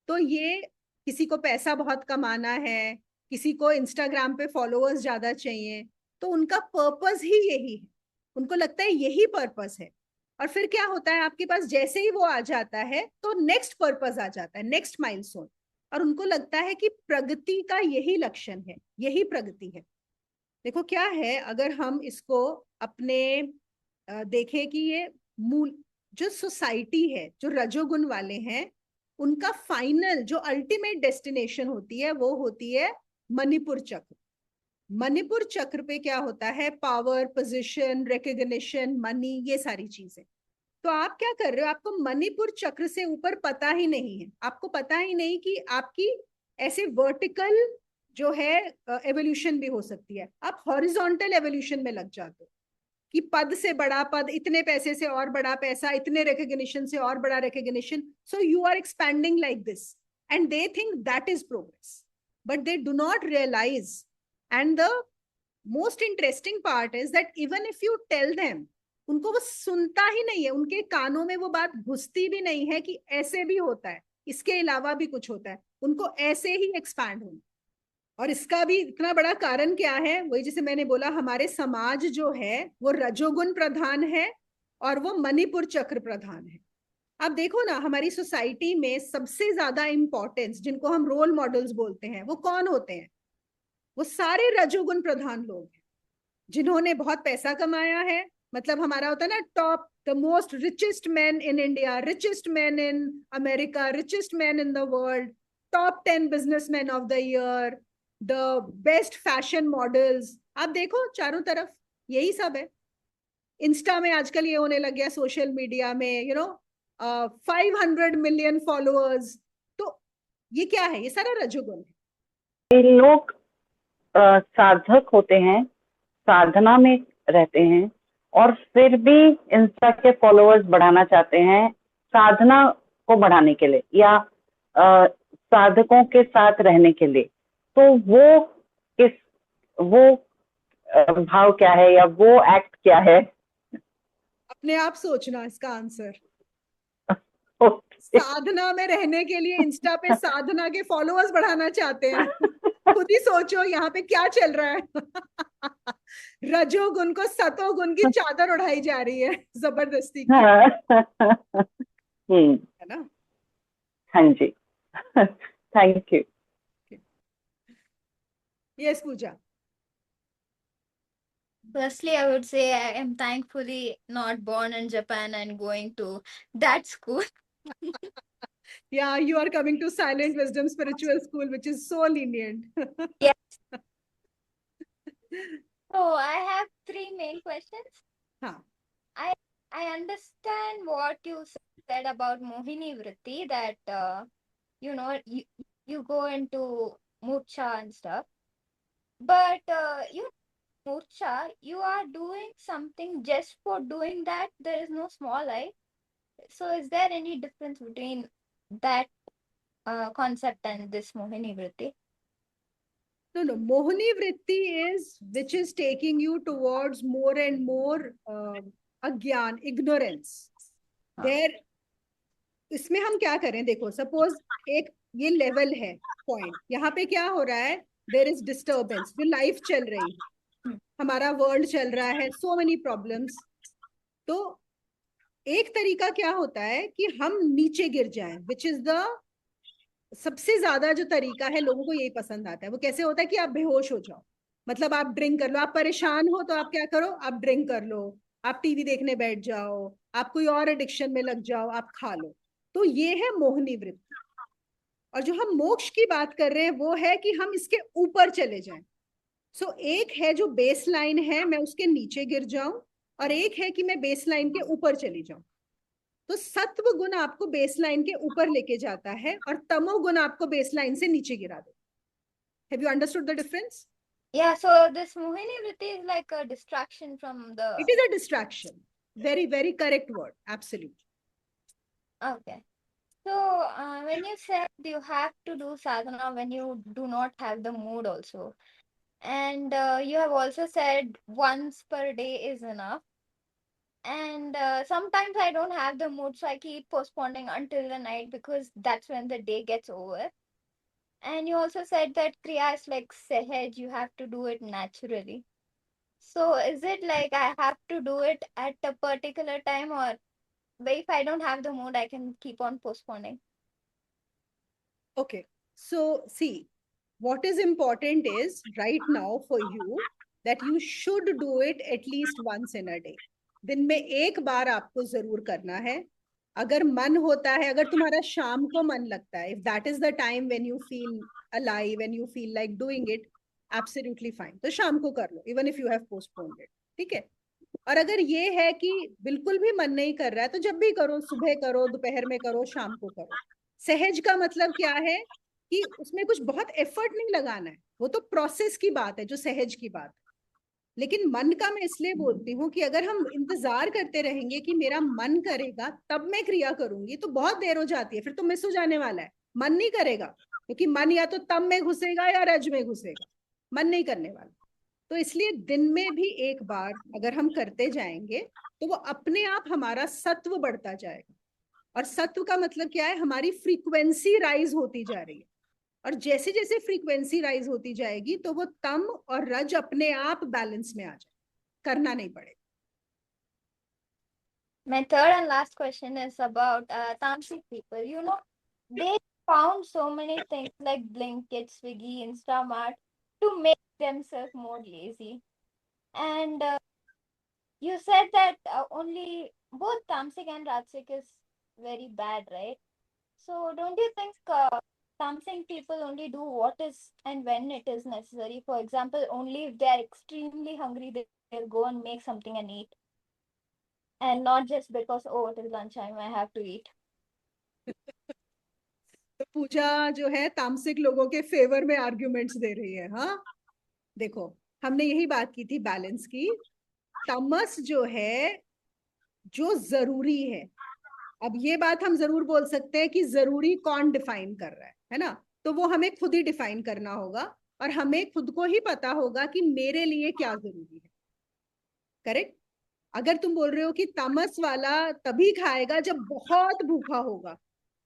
तो ये किसी को पैसा बहुत कमाना है, किसी को इंस्टाग्राम पे फॉलोअर्स ज्यादा चाहिए। तो उनका पर्पस ही यही है, उनको लगता है यही पर्पस है। और फिर क्या होता है, आपके पास जैसे ही वो आ जाता है तो नेक्स्ट पर्पस आ जाता है, नेक्स्ट माइलस्टोन। और उनको लगता है कि प्रगति का यही लक्षण है, यही प्रगति है। देखो क्या है, अगर हम इसको अपने देखें कि ये मूल जो सोसाइटी है, जो रजोगुण वाले हैं, उनका फाइनल जो अल्टीमेट डेस्टिनेशन होती है वो होती है मणिपुर चक्र। मणिपुर चक्र पे क्या होता है, पावर, पोजीशन, रिकग्निशन, मनी, ये सारी चीजें। तो आप क्या कर रहे हो, आपको मणिपुर चक्र से ऊपर पता ही नहीं है, आपको पता ही नहीं कि आपकी ऐसे वर्टिकल जो है एवोल्यूशन भी हो सकती है। आप हॉरिजॉन्टल एवोल्यूशन में लग जाते हो कि पद से बड़ा पद, इतने पैसे से और बड़ा पैसा, इतने रिकग्निशन से और बड़ा recognition. So you are expanding like this and they think that is progress, but they do not realize. And the most interesting part is that even if you tell them, उनको वो सुनता ही नहीं है, उनके कानों में वो बात घुसती भी नहीं है कि ऐसे भी होता है, इसके अलावा भी कुछ होता है। उनको ऐसे ही एक्सपैंड होना। और इसका भी इतना बड़ा कारण क्या है, वही जैसे मैंने बोला, हमारे समाज जो है वो रजोगुण प्रधान है और वो मणिपुर चक्र प्रधान है। अब देखो ना, हमारी सोसाइटी में सबसे ज्यादा इंपॉर्टेंस, जिनको हम रोल मॉडल्स बोलते हैं, वो कौन होते हैं? वो सारे रजोगुण प्रधान लोग हैं, जिन्होंने बहुत पैसा कमाया है। मतलब हमारा होता है ना top, the most richest man in India, richest man in America, richest man in the world, top 10 businessman of the year, the best fashion models. आप देखो चारों तरफ यही सब है। इंस्टा में आजकल ये होने लग गया, सोशल मीडिया में 500 मिलियन फॉलोअर्स। तो ये क्या है? ये सारा रजोगुण है। ये लोग साधक होते हैं, साधना में रहते हैं, और फिर भी इंस्टा के फॉलोअर्स बढ़ाना चाहते हैं साधना को बढ़ाने के लिए, या साधकों के साथ रहने के लिए। तो वो किस वो भाव क्या है, या वो एक्ट क्या है? अपने आप सोचना इसका आंसर। ओके। साधना में रहने के लिए इंस्टा पे साधना के फॉलोअर्स बढ़ाना चाहते हैं। खुद ही सोचो यहाँ पे क्या चल रहा है। रजोगुण को सतोगुण की चादर उड़ाई जा रही है जबरदस्ती की, है ना? हाँ जी। Thank you. Yes Pooja. Firstly, I would say I am thankfully not born in Japan and going to that school. Yeah, you are coming to Silent Wisdom Spiritual School, which is so lenient. Yes. So I have three main questions. हाँ. I understand what you said about Mohini Vritti, that you go into Murcha and stuff. But Murcha, you are doing something just for doing that. There is no small I. So is there any difference between that concept and this Mohini Vritti? No. Mohini Vritti is which is taking you towards more and more agyan, ignorance. There, इसमें हम क्या करें? देखो, suppose एक ये level है point, यहाँ पे क्या हो रहा है? देर इज डिस्टर्बेंस, जो लाइफ चल रही है, हमारा वर्ल्ड चल रहा है, सो मेनी प्रॉब्लम्स। तो एक तरीका क्या होता है कि हम नीचे गिर जाएं, विच इज द सबसे ज्यादा जो तरीका है, लोगों को यही पसंद आता है। वो कैसे होता है कि आप बेहोश हो जाओ, मतलब आप ड्रिंक कर लो। आप परेशान हो तो आप क्या करो? आप ड्रिंक कर लो, आप टीवी देखने बैठ जाओ, आप कोई और एडिक्शन में लग जाओ, आप खा लो। तो ये है मोहिनी वृत्ति। और जो हम मोक्ष की बात कर रहे हैं वो है कि हम इसके ऊपर चले जाएं। सो एक है जो बेस लाइन है, मैं उसके नीचे गिर जाऊं, और एक है कि मैं बेस लाइन के ऊपर चली जाऊं। तो सत्व गुण आपको बेस लाइन के ऊपर लेके जाता है, और तमो गुण आपको बेस लाइन से नीचे गिरा देता है। Have you understood the difference? Yeah, so this Mohini Vritti is like a distraction from the... It is a distraction. Very, very correct word. Absolutely. Okay. So when you said you have to do sadhana when you do not have the mood also, and you have also said once per day is enough. And sometimes I don't have the mood, so I keep postponing until the night because that's when the day gets over. And you also said that Kriya is like Sehaj, you have to do it naturally. So is it like I have to do it at a particular time, or if I don't have the mood, I can keep on postponing? Okay. So see, what is important is right now for you that you should do it at least once in a day. दिन में एक बार आपको जरूर करना है। अगर मन होता है, अगर तुम्हारा शाम को मन लगता है, if that is the time when you feel alive, when you feel like doing it, absolutely fine, तो शाम को कर लो, even if you have postponed it. ठीक है? और अगर ये है कि बिल्कुल भी मन नहीं कर रहा है, तो जब भी करो, सुबह करो, दोपहर में करो, शाम को करो। सहज का मतलब क्या है कि उसमें कुछ बहुत एफर्ट नहीं लगाना है, वो तो प्रोसेस की बात है, जो सहज की बात है। लेकिन मन का मैं इसलिए बोलती हूँ कि अगर हम इंतजार करते रहेंगे कि मेरा मन करेगा तब मैं क्रिया करूंगी, तो बहुत देर हो जाती है, फिर तो मिस हो जाने वाला है। मन नहीं करेगा, क्योंकि मन या तो तम में घुसेगा या रज में घुसेगा, मन नहीं करने वाला। तो इसलिए दिन में भी एक बार अगर हम करते जाएंगे तो वो अपने आप हमारा सत्व बढ़ता जाएगा। और सत्व का मतलब क्या है? हमारी फ्रीक्वेंसी राइज होती जा रही है, और जैसे जैसे फ्रीक्वेंसी राइज होती जाएगी तो वो तम और रज अपने आप बैलेंस में आ जाए, करना नहीं पड़ेगा। My third and last question is about Tamsic people. You know, they found so many things like Blinkit, Swiggy, Instamart to make themselves more lazy. And you said that only both Tamsic and Rajsic is very bad, right? So don't you think Tamsic people only do what is and when it is necessary? For example, only if they are extremely hungry, they'll go and make something and eat. And not just because, oh, it is lunchtime, I have to eat. तो पूजा जो है तामसिक लोगों के favour में arguments दे रही है। हाँ देखो, हमने यही बात की थी बैलेंस की। तमस जो है, जो जरूरी अब ये बात हम जरूर बोल सकते हैं कि जरूरी कौन डिफाइन कर रहा है ना? तो वो हमें खुद ही डिफाइन करना होगा, और हमें खुद को ही पता होगा कि मेरे लिए क्या जरूरी है। करेक्ट? अगर तुम बोल रहे हो कि तमस वाला तभी खाएगा जब बहुत भूखा होगा,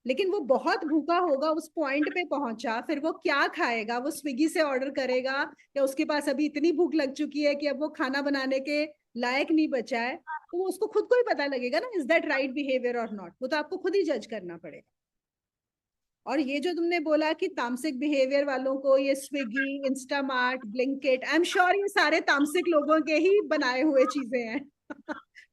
लेकिन वो बहुत भूखा होगा, उस पॉइंट पे पहुंचा, फिर वो क्या खाएगा? वो स्विगी से ऑर्डर करेगा, या उसके पास अभी इतनी भूख लग चुकी है कि अब वो खाना बनाने के लायक नहीं बचा है, तो वो उसको खुद को ही पता लगेगा ना, इज दैट राइट बिहेवियर और नॉट? वो तो आपको खुद ही जज करना पड़ेगा। और ये जो तुमने बोला कि तामसिक बिहेवियर वालों को ये Swiggy, Instamart, Blinkit, I am sure ये सारे तामसिक लोगों के ही बनाए हुए चीजें हैं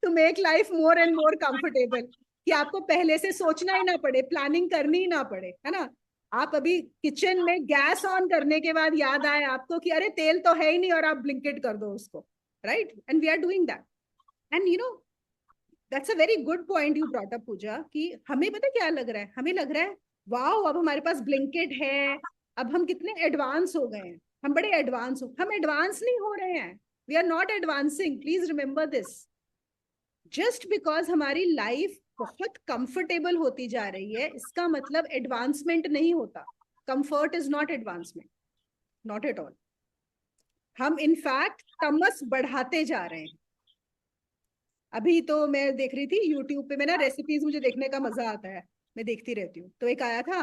to make life more and more comfortable, कि आपको पहले से सोचना ही ना पड़े, प्लानिंग करनी ही ना पड़े, है ना? आप अभी किचन में गैस ऑन करने के बाद याद आए आपको कि अरे तेल तो है ही नहीं, और आप ब्लिंकिट कर दो उसको, right? And we are doing that. And you know, that's a very good point you brought up Pooja, कि हमें पता क्या लग रहा है? हमें लग रहा है वाओ, अब हमारे पास ब्लिंकिट है, अब हम कितने एडवांस हो गए हैं, हम बड़े एडवांस हो। हम एडवांस नहीं हो रहे हैं, we are not advancing, please remember this. Just because हमारी लाइफ बहुत कंफर्टेबल होती जा रही है, इसका मतलब एडवांसमेंट नहीं होता। Comfort is not advancement, not at all. हम इनफैक्ट तमस बढ़ाते जा रहे हैं। अभी तो मैं देख रही थी यूट्यूब पे, मैं ना रेसिपीज, मुझे देखने का मजा आता है, मैं देखती रहती हूँ, तो एक आया था,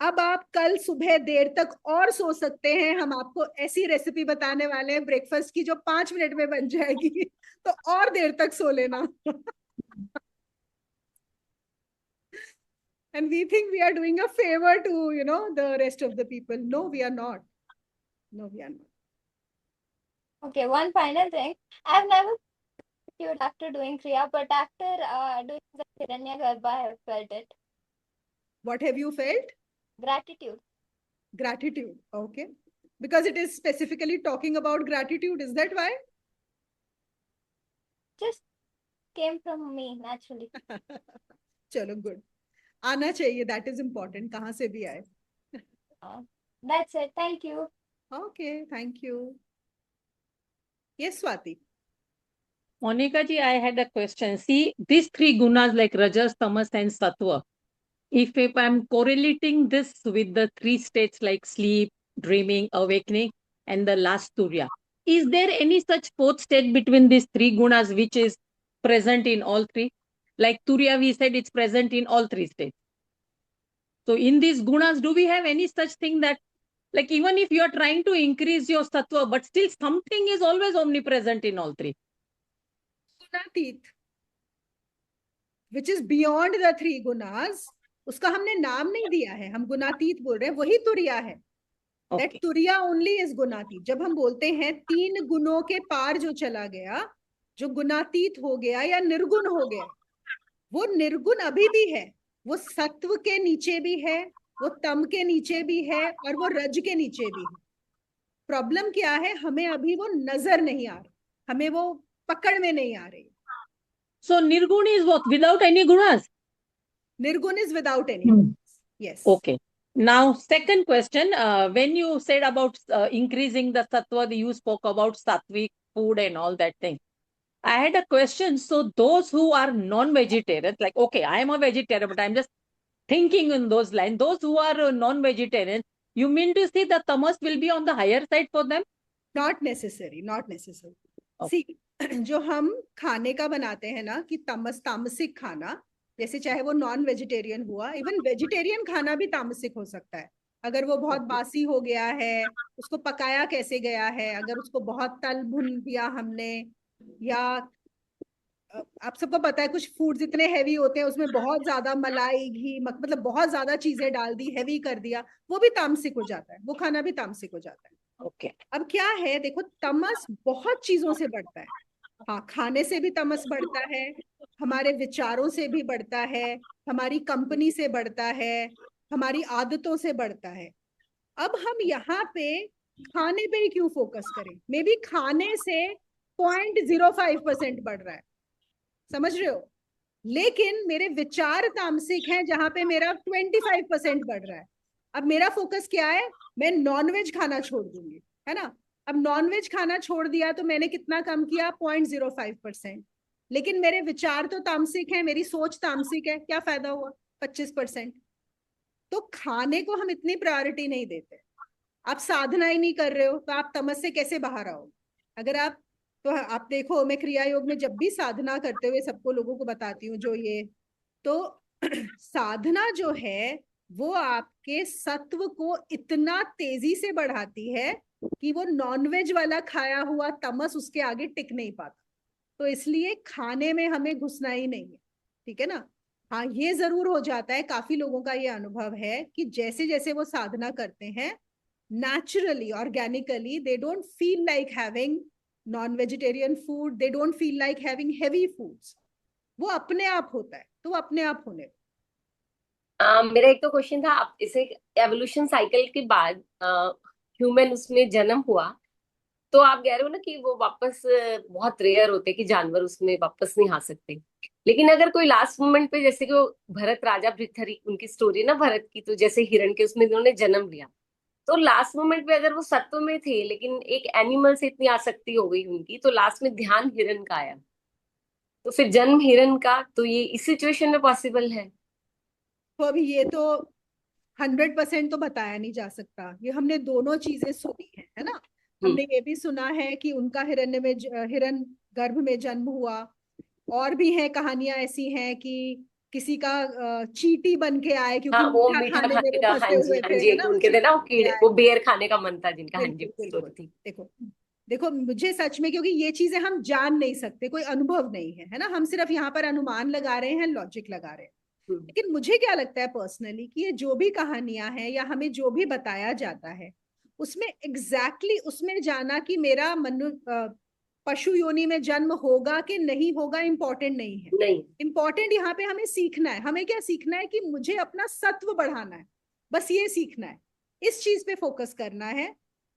अब आप कल सुबह देर तक और सो सकते हैं, हम आपको ऐसी रेसिपी बताने वाले हैं ब्रेकफास्ट की जो 5 मिनट में बन जाएगी तो और देर तक सो लेना and we think we are doing a favor to, you know, the rest of the people. No, we are not. No, we are not. Okay, one final thing. I've never felt after doing Kriya, but after doing the Hiranya Garbha, I have felt it. What have you felt? Gratitude. Gratitude. Okay. Because it is specifically talking about gratitude. Is that why? Just came from me naturally. चलो good, आना चाहिए, that is important, कहाँ से भी आए। That's it. Thank you. Okay, thank you. Yes Swati. Monica ji, I had a question. See, these three gunas like Rajas, Tamas, and Sattva. If I'm correlating this with the three states like sleep, dreaming, awakening, and the last Turiya, is there any such fourth state between these three gunas which is present in all three? Like Turiya, we said it's present in all three states. So in these gunas, do we have any such thing that, like, even if you are trying to increase your Sattva, but still something is always omnipresent in all three? गुणातीत, which is beyond the three gunas, उसका हमने नाम नहीं दिया है, हम गुणातीत बोल रहे हैं, वही तुरिया है। दैट तुरिया ओनली इज गुणातीत। जब हम बोलते हैं 3 गुणों के पार जो चला गया, जो गुणातीत हो गया या निर्गुण हो गया, वो निर्गुण अभी भी है, वो सत्व के नीचे भी है, वो तम के नीचे भी है, और वो रज के नीचे भी है। प्रॉब्लम क्या है? हमें अभी वो नजर नहीं आ रहा, हमें वो पकड़ में नहीं आ रही। So Nirgun is what? Without any gunas? Nirgun is without any gunas. Yes. Okay. Now, second question. When you said about increasing the sattva, you spoke about sattvic food and all that thing. I had a question. So those who are non-vegetarians, like, okay, I am a vegetarian, but I'm just thinking in those lines. Those who are non-vegetarians, you mean to say the tamas will be on the higher side for them? Not necessary, not necessary. Okay. See, जो हम खाने का बनाते हैं ना, कि तामसिक खाना, जैसे चाहे वो नॉन वेजिटेरियन हुआ, इवन वेजिटेरियन खाना भी तामसिक हो सकता है। अगर वो बहुत बासी हो गया है, उसको पकाया कैसे गया है, अगर उसको बहुत तल भुन दिया हमने, या आप सबको पता है कुछ फूड्स इतने हैवी होते हैं, उसमें बहुत ज्यादा मलाई, घी, मतलब बहुत ज्यादा चीजें डाल दी, हैवी कर दिया, वो भी तामसिक हो जाता है, वो खाना भी तामसिक हो जाता है। Okay. अब क्या है, देखो, तमस बहुत चीजों से बढ़ता है। हाँ, खाने से भी तमस बढ़ता है, हमारे विचारों से भी बढ़ता है, हमारी कंपनी से बढ़ता है, हमारी आदतों से बढ़ता है। अब हम यहाँ पे खाने पे ही क्यों फोकस करें? मे बी खाने से 0.05% बढ़ रहा है, समझ रहे हो? लेकिन मेरे विचार तामसिक हैं, जहां पे मेरा 25% बढ़ रहा है। अब मेरा फोकस क्या है, मैं नॉनवेज खाना छोड़ दूंगी, है ना। अब नॉनवेज खाना छोड़ दिया तो मैंने कितना कम किया, 0.05%। लेकिन मेरे विचार तो तामसिक हैं, मेरी सोच तामसिक है, क्या फायदा हुआ, 25%। तो खाने को हम इतनी प्रायोरिटी नहीं देते। आप साधना ही नहीं कर रहे हो तो आप तमस से कैसे बाहर आओ। अगर आप, तो आप देखो, मैं क्रिया योग में जब भी साधना करते हुए सबको, लोगों को बताती हूँ जो ये, तो साधना जो है वो आपके सत्व को इतना तेजी से बढ़ाती है कि वो नॉनवेज वाला खाया हुआ तमस उसके आगे टिक नहीं पाता। तो इसलिए खाने में हमें घुसना ही नहीं है, ठीक है ना। हाँ, ये जरूर हो जाता है, काफी लोगों का ये अनुभव है कि जैसे जैसे वो साधना करते हैं, naturally, organically, they don't feel like having non-vegetarian food, they don't feel like having heavy foods, वो अपने आप होता है, तो वो अपने आप होने दो। मेरा एक तो क्वेश्चन था, आप इसे एवोल्यूशन साइकिल के बाद ह्यूमन उसमें जन्म हुआ, तो आप कह रहे हो ना कि वो वापस बहुत रेयर होते कि जानवर उसमें वापस नहीं आ सकते। लेकिन अगर कोई लास्ट मोमेंट पे, जैसे कि वो भरत राजा भृतहरि, उनकी स्टोरी ना भरत की, तो जैसे हिरण के उसमें उन्होंने जन्म लिया, तो लास्ट मोमेंट पे अगर वो सत्व में थे लेकिन एक एनिमल से इतनी आसक्ति हो गई उनकी, तो लास्ट में ध्यान हिरण का आया, तो फिर जन्म हिरण का, तो ये इस सिचुएशन में पॉसिबल है? तो अभी ये तो 100% तो बताया नहीं जा सकता, ये हमने दोनों चीजें सुनी है ना। हमने ये भी सुना है कि उनका हिरण्य में हिरण गर्भ में जन्म हुआ, और भी है कहानियां ऐसी हैं कि किसी का चींटी बन के आए क्योंकि हाँ, वो मीठा मीठा खाने में खाने वो का, हाँ फंसे जी हुए हाँ थे, जी, है एक ना, उनके थे ना वो बन के कीड़े, आए। वो बेर खाने का मन था जिनका, हाँ जी, बिल्कुल स्टोरी बिल्कुल। थी। देखो देखो, मुझे सच में, क्योंकि ये चीजें हम जान नहीं सकते, कोई अनुभव नहीं है ना, हम सिर्फ यहाँ पर अनुमान लगा रहे हैं, लॉजिक लगा रहे हैं। लेकिन मुझे क्या लगता है पर्सनली कि ये जो भी कहानियां हैं या हमें जो भी बताया जाता है, उसमें एग्जैक्टली उसमें जाना कि मेरा पशु योनि में जन्म होगा कि नहीं होगा इम्पोर्टेंट नहीं है। नहीं, इम्पोर्टेंट यहाँ पे हमें सीखना है, हमें क्या सीखना है कि मुझे अपना सत्व बढ़ाना है, बस ये सीखना है। इस चीज पे फोकस करना है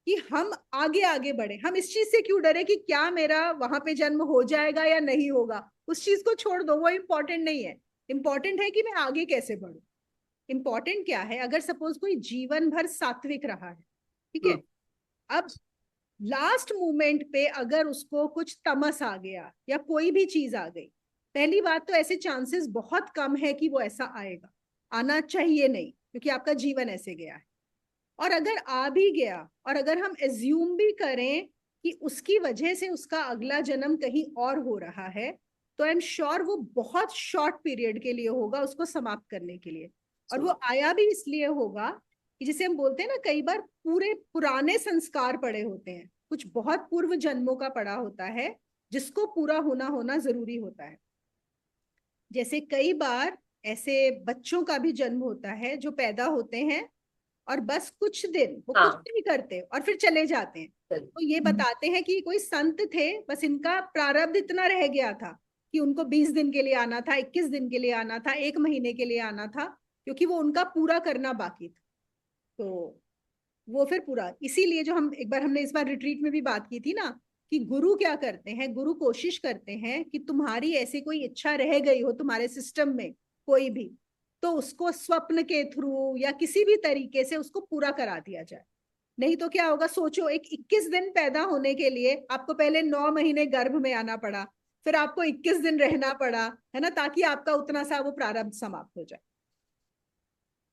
कि हम आगे आगे बढ़े। हम इस चीज से क्यों डरे कि क्या मेरा वहां पे जन्म हो जाएगा या नहीं होगा, उस चीज को छोड़ दो, वो इम्पोर्टेंट नहीं है। इम्पोर्टेंट है कि मैं आगे कैसे बढ़ू। इम्पोर्टेंट क्या है, अगर सपोज कोई जीवन भर सात्विक रहा है, ठीक है, अब लास्ट मोमेंट पे अगर उसको कुछ तमस आ गया या कोई भी चीज आ गई, पहली बात तो ऐसे चांसेस बहुत कम है कि वो ऐसा आएगा, आना चाहिए नहीं, क्योंकि आपका जीवन ऐसे गया है। और अगर आ भी गया, और अगर हम एज्यूम भी करें कि उसकी वजह से उसका अगला जन्म कहीं और हो रहा है, तो आई एम श्योर वो बहुत शॉर्ट पीरियड के लिए होगा, उसको समाप्त करने के लिए। और वो आया भी इसलिए होगा कि जिसे हम बोलते हैं ना, कई बार पूरे पुराने संस्कार पड़े होते हैं, कुछ बहुत पूर्व जन्मों का पड़ा होता है जिसको पूरा होना होना जरूरी होता है। जैसे कई बार ऐसे बच्चों का भी जन्म होता है जो पैदा होते हैं और बस कुछ दिन वो कुछ हाँ, नहीं करते और फिर चले जाते हैं। तो ये बताते हैं कि कोई संत थे, बस इनका प्रारब्ध इतना रह गया था कि उनको 20 दिन के लिए आना था, 21 दिन के लिए आना था, 1 महीने के लिए आना था, क्योंकि वो उनका पूरा करना बाकी था। तो वो फिर पूरा, इसीलिए जो हम एक बार, हमने इस बार रिट्रीट में भी बात की थी ना, कि गुरु क्या करते हैं, गुरु कोशिश करते हैं कि तुम्हारी ऐसी कोई इच्छा रह गई हो तुम्हारे सिस्टम में कोई भी, तो उसको स्वप्न के थ्रू या किसी भी तरीके से उसको पूरा करा दिया जाए। नहीं तो क्या होगा, सोचो, एक 21 दिन पैदा होने के लिए आपको पहले 9 महीने गर्भ में आना पड़ा, फिर आपको 21 दिन रहना पड़ा, है ना, ताकि आपका उतना सा वो प्रारब्ध समाप्त हो जाए।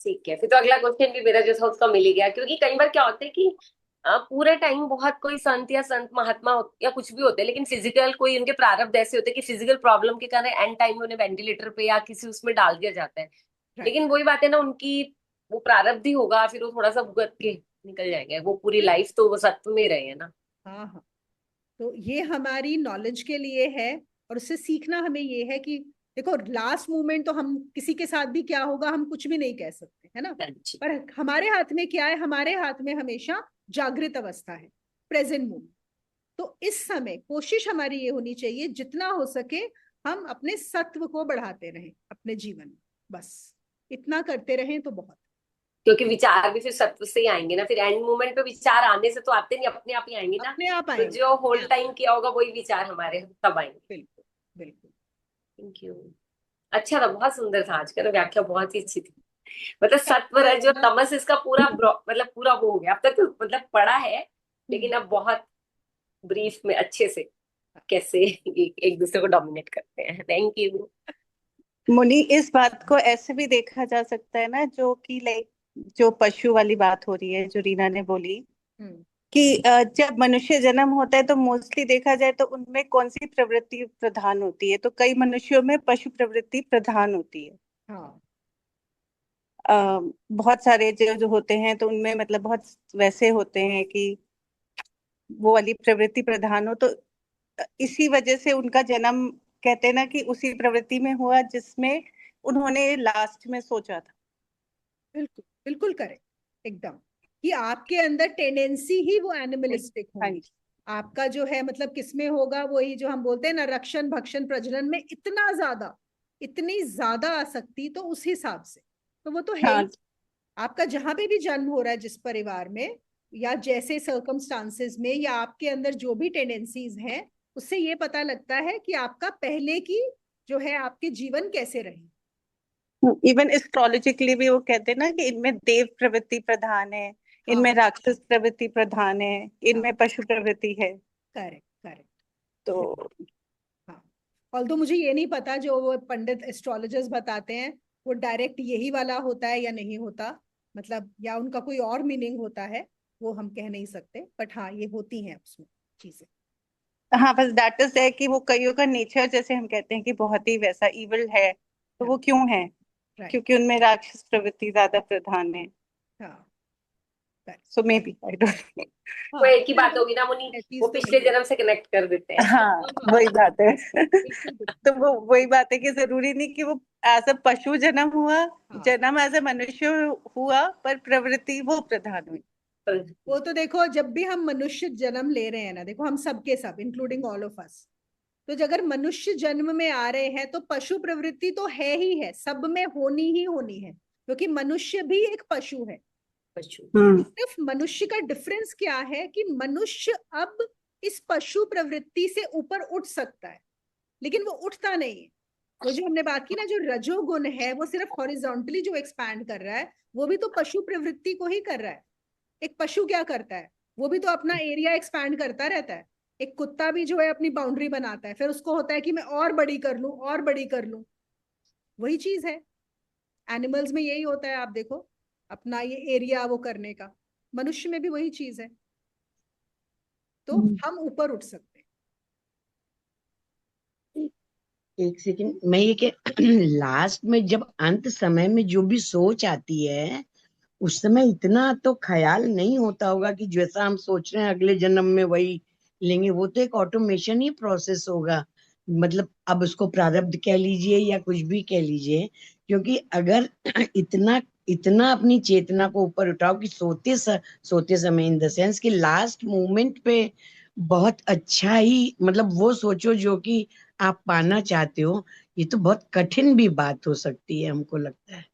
ठीक है, फिर तो अगला क्वेश्चन भी मेरा जो था उसका मिल ही गया, क्योंकि कई बार क्या होता है कि पूरे टाइम बहुत कोई संत या संत महात्मा या कुछ भी होते हैं, लेकिन फिजिकल कोई उनके प्रारब्ध ऐसे होते हैं कि फिजिकल प्रॉब्लम के कारण एंड टाइम में उन्हें वेंटिलेटर पे या किसी उसमें डाल दिया जाता है। लेकिन वही बात है ना, उनकी वो प्रारब्ध ही होगा, फिर वो थोड़ा सा भुगत के निकल जाएंगे, वो पूरी लाइफ तो वो सत्व में रहे हैं ना। हाँ हाँ, तो ये हमारी नॉलेज के लिए है, और उससे सीखना हमें ये है कि देखो, लास्ट मोमेंट तो हम किसी के साथ भी क्या होगा हम कुछ भी नहीं कह सकते, है ना। पर हमारे हाथ में क्या है, हमारे हाथ में हमेशा जागृत अवस्था है, प्रेजेंट मोमेंट। तो इस समय कोशिश हमारी ये होनी चाहिए जितना हो सके हम अपने सत्व को बढ़ाते रहें अपने जीवन में, बस इतना करते रहें तो बहुत। क्योंकि विचार भी फिर सत्व से ही आएंगे ना, फिर एंड मोमेंट पे विचार आने से तो आते नहीं, अपने आप ही आएंगे ना। अपने आप तो आएंगे, जो होल टाइम किया होगा वही विचार हमारे तब आएंगे। बिल्कुल बिल्कुल। Thank you. अच्छा था, बहुत सुंदर था, आज का ना व्याख्या बहुत ही अच्छी थी। मतलब सत्व रज और तमस इसका पूरा मतलब पूरा वो हो गया अब तक, तो मतलब पढ़ा है, लेकिन अब बहुत ब्रीफ में अच्छे से कैसे एक दूसरे को डोमिनेट करते हैं। Thank you. मुनि, इस बात को ऐसे भी देखा जा सकता है ना, जो कि लाइक जो पशु वाली बात हो रही है जो रीना ने बोली, हम्म। कि जब मनुष्य जन्म होता है तो मोस्टली देखा जाए तो उनमें कौन सी प्रवृत्ति प्रधान होती है, तो कई मनुष्यों में पशु प्रवृत्ति प्रधान होती है। हाँ। बहुत सारे जो होते हैं तो उनमें मतलब बहुत वैसे होते हैं कि वो वाली प्रवृत्ति प्रधान हो, तो इसी वजह से उनका जन्म कहते हैं ना कि उसी प्रवृत्ति में हुआ जिसमें उन्होंने लास्ट में सोचा था। बिल्कुल बिल्कुल करेक्ट एकदम, कि आपके अंदर टेंडेंसी ही वो एनिमलिस्टिक हाँ होगी। जी। आपका जो है मतलब किसमें होगा, वही जो हम बोलते हैं ना, रक्षण भक्षण प्रजनन में इतनी ज्यादा आसक्ति, तो उस हिसाब से तो वो तो है ही। हाँ। आपका जहां पे भी जन्म हो रहा है, जिस परिवार में या जैसे सर्कमस्टांसेस में, या आपके अंदर जो भी टेंडेंसीज हैं, उससे ये पता लगता है कि आपका पहले की जो है आपके जीवन कैसे रहे। इवन एस्ट्रोलॉजिकली भी वो कहते हैं ना कि इनमें देव प्रवृत्ति प्रधान है, हाँ इनमें राक्षस प्रवृत्ति प्रधान है, हाँ, इनमें पशु प्रवृत्ति है। Correct correct. तो हाँ, ऑल्दो मुझे ये नहीं पता जो वो पंडित एस्ट्रोलॉजर्स बताते हैं वो डायरेक्ट यही वाला होता है या नहीं होता, मतलब या उनका कोई और मीनिंग होता है, वो हम कह नहीं सकते, बट हाँ ये होती हैं उसमें चीजें। हाँ, बस दैट इज है कि वो कईयों का नेचर जैसे हम कहते हैं कि बहुत ही वैसा इविल है, तो वो क्यों है? राइट। क्योंकि उनमें राक्षस प्रवृत्ति ज्यादा प्रधान है। हाँ correct। So may be, I don't. वो हाँ एक ही बात होगी ना मुनी, वो चीज तो पिछले वही है। जन्म से कनेक्ट कर देते हैं। हाँ, वही बात है। बिल्कुल बिल्कुल। तो वो वही बात है कि जरूरी नहीं कि वो एज अ पशु जन्म हुआ, हाँ, जन्म एज अ मनुष्य हुआ, पर प्रवृत्ति वो प्रधान हुई। वो तो देखो जब भी हम मनुष्य जन्म ले रहे हैं ना, देखो हम सबके सब इंक्लूडिंग ऑल ऑफ अस, तो अगर मनुष्य जन्म में आ रहे हैं तो पशु प्रवृत्ति तो है ही है, सब में होनी ही होनी है, क्योंकि मनुष्य भी एक पशु है। हम्म। सिर्फ मनुष्य का डिफरेंस क्या है कि मनुष्य अब इस पशु प्रवृत्ति से ऊपर उठ सकता है, लेकिन वो उठता नहीं है। वो जो हमने बात की ना, जो रजोगुण है वो सिर्फ हॉरिजॉन्टली जो एक्सपैंड कर रहा है, वो भी तो पशु प्रवृत्ति को ही कर रहा है। एक पशु क्या करता है, वो भी तो अपना एरिया एक्सपैंड करता रहता है। एक कुत्ता भी जो है अपनी बाउंड्री बनाता है, फिर उसको होता है कि मैं और बड़ी कर लूं और बड़ी कर लूं। वही चीज है, एनिमल्स में यही होता है, आप देखो अपना ये एरिया वो करने का। मनुष्य में भी वही चीज है, तो हम ऊपर उठ सकते हैं। एक सेकंड, मैं ये कि लास्ट में जब अंत समय में जो भी सोच आती है, उस समय इतना तो ख्याल नहीं होता होगा कि जैसा हम सोच रहे हैं अगले जन्म में वही लेंगे। वो तो एक ऑटोमेशन ही प्रोसेस होगा। मतलब अब उसको प्रारब्ध कह लीजिए या कुछ भी कह लीजिए, क्योंकि अगर इतना इतना अपनी चेतना को ऊपर उठाओ कि सोते समय इन द सेंस कि लास्ट मोमेंट पे बहुत अच्छा ही मतलब वो सोचो जो कि आप पाना चाहते हो, ये तो बहुत कठिन भी बात हो सकती है, हमको लगता है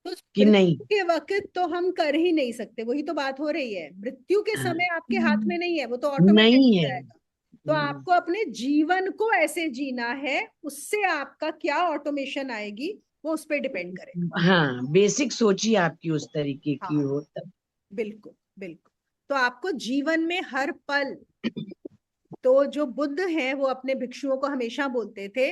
तो कि नहीं। मृत्यु के वक्त तो हम कर ही नहीं सकते, वही तो बात हो रही है। मृत्यु के हाँ, समय आपके हाथ में नहीं है, वो तो ऑटोमेटिक नहीं हो है। जाएगा। तो आपको अपने जीवन को ऐसे जीना है, उससे आपका क्या ऑटोमेशन आएगी वो उस पर डिपेंड करेगा। हाँ, बेसिक सोच ही आपकी उस तरीके की हाँ हो तब। बिल्कुल बिल्कुल। तो आपको जीवन में हर पल, तो जो बुद्ध हैं वो अपने भिक्षुओं को हमेशा बोलते थे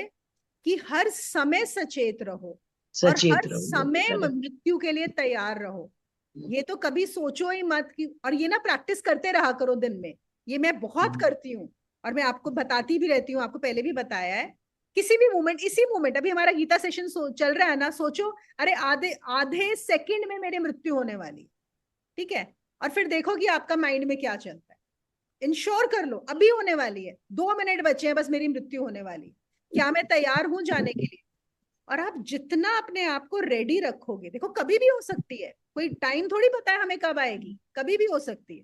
कि हर समय सचेत रहो और हर सचेत रहो, समय करेक्ट। मृत्यु के लिए तैयार रहो। ये तो कभी सोचो ही मत कि, और ये ना प्रैक्टिस करते रहा करो दिन में। ये मैं बहुत करती हूँ और मैं आपको बताती भी रहती हूँ, आपको पहले भी बताया है। किसी भी मोमेंट, इसी मोमेंट अभी हमारा गीता सेशन चल रहा है ना, सोचो अरे आधे आधे सेकंड में मेरी मृत्यु होने वाली, ठीक है, और फिर देखो कि आपका माइंड में क्या चलता है। इंश्योर कर लो अभी होने वाली है, 2 मिनट बचे हैं बस, मेरी मृत्यु होने वाली, क्या मैं तैयार हूं जाने के लिए? और आप जितना अपने आप को रेडी रखोगे, देखो कभी भी हो सकती है, कोई टाइम थोड़ी पता है हमें कब आएगी, कभी भी हो सकती है।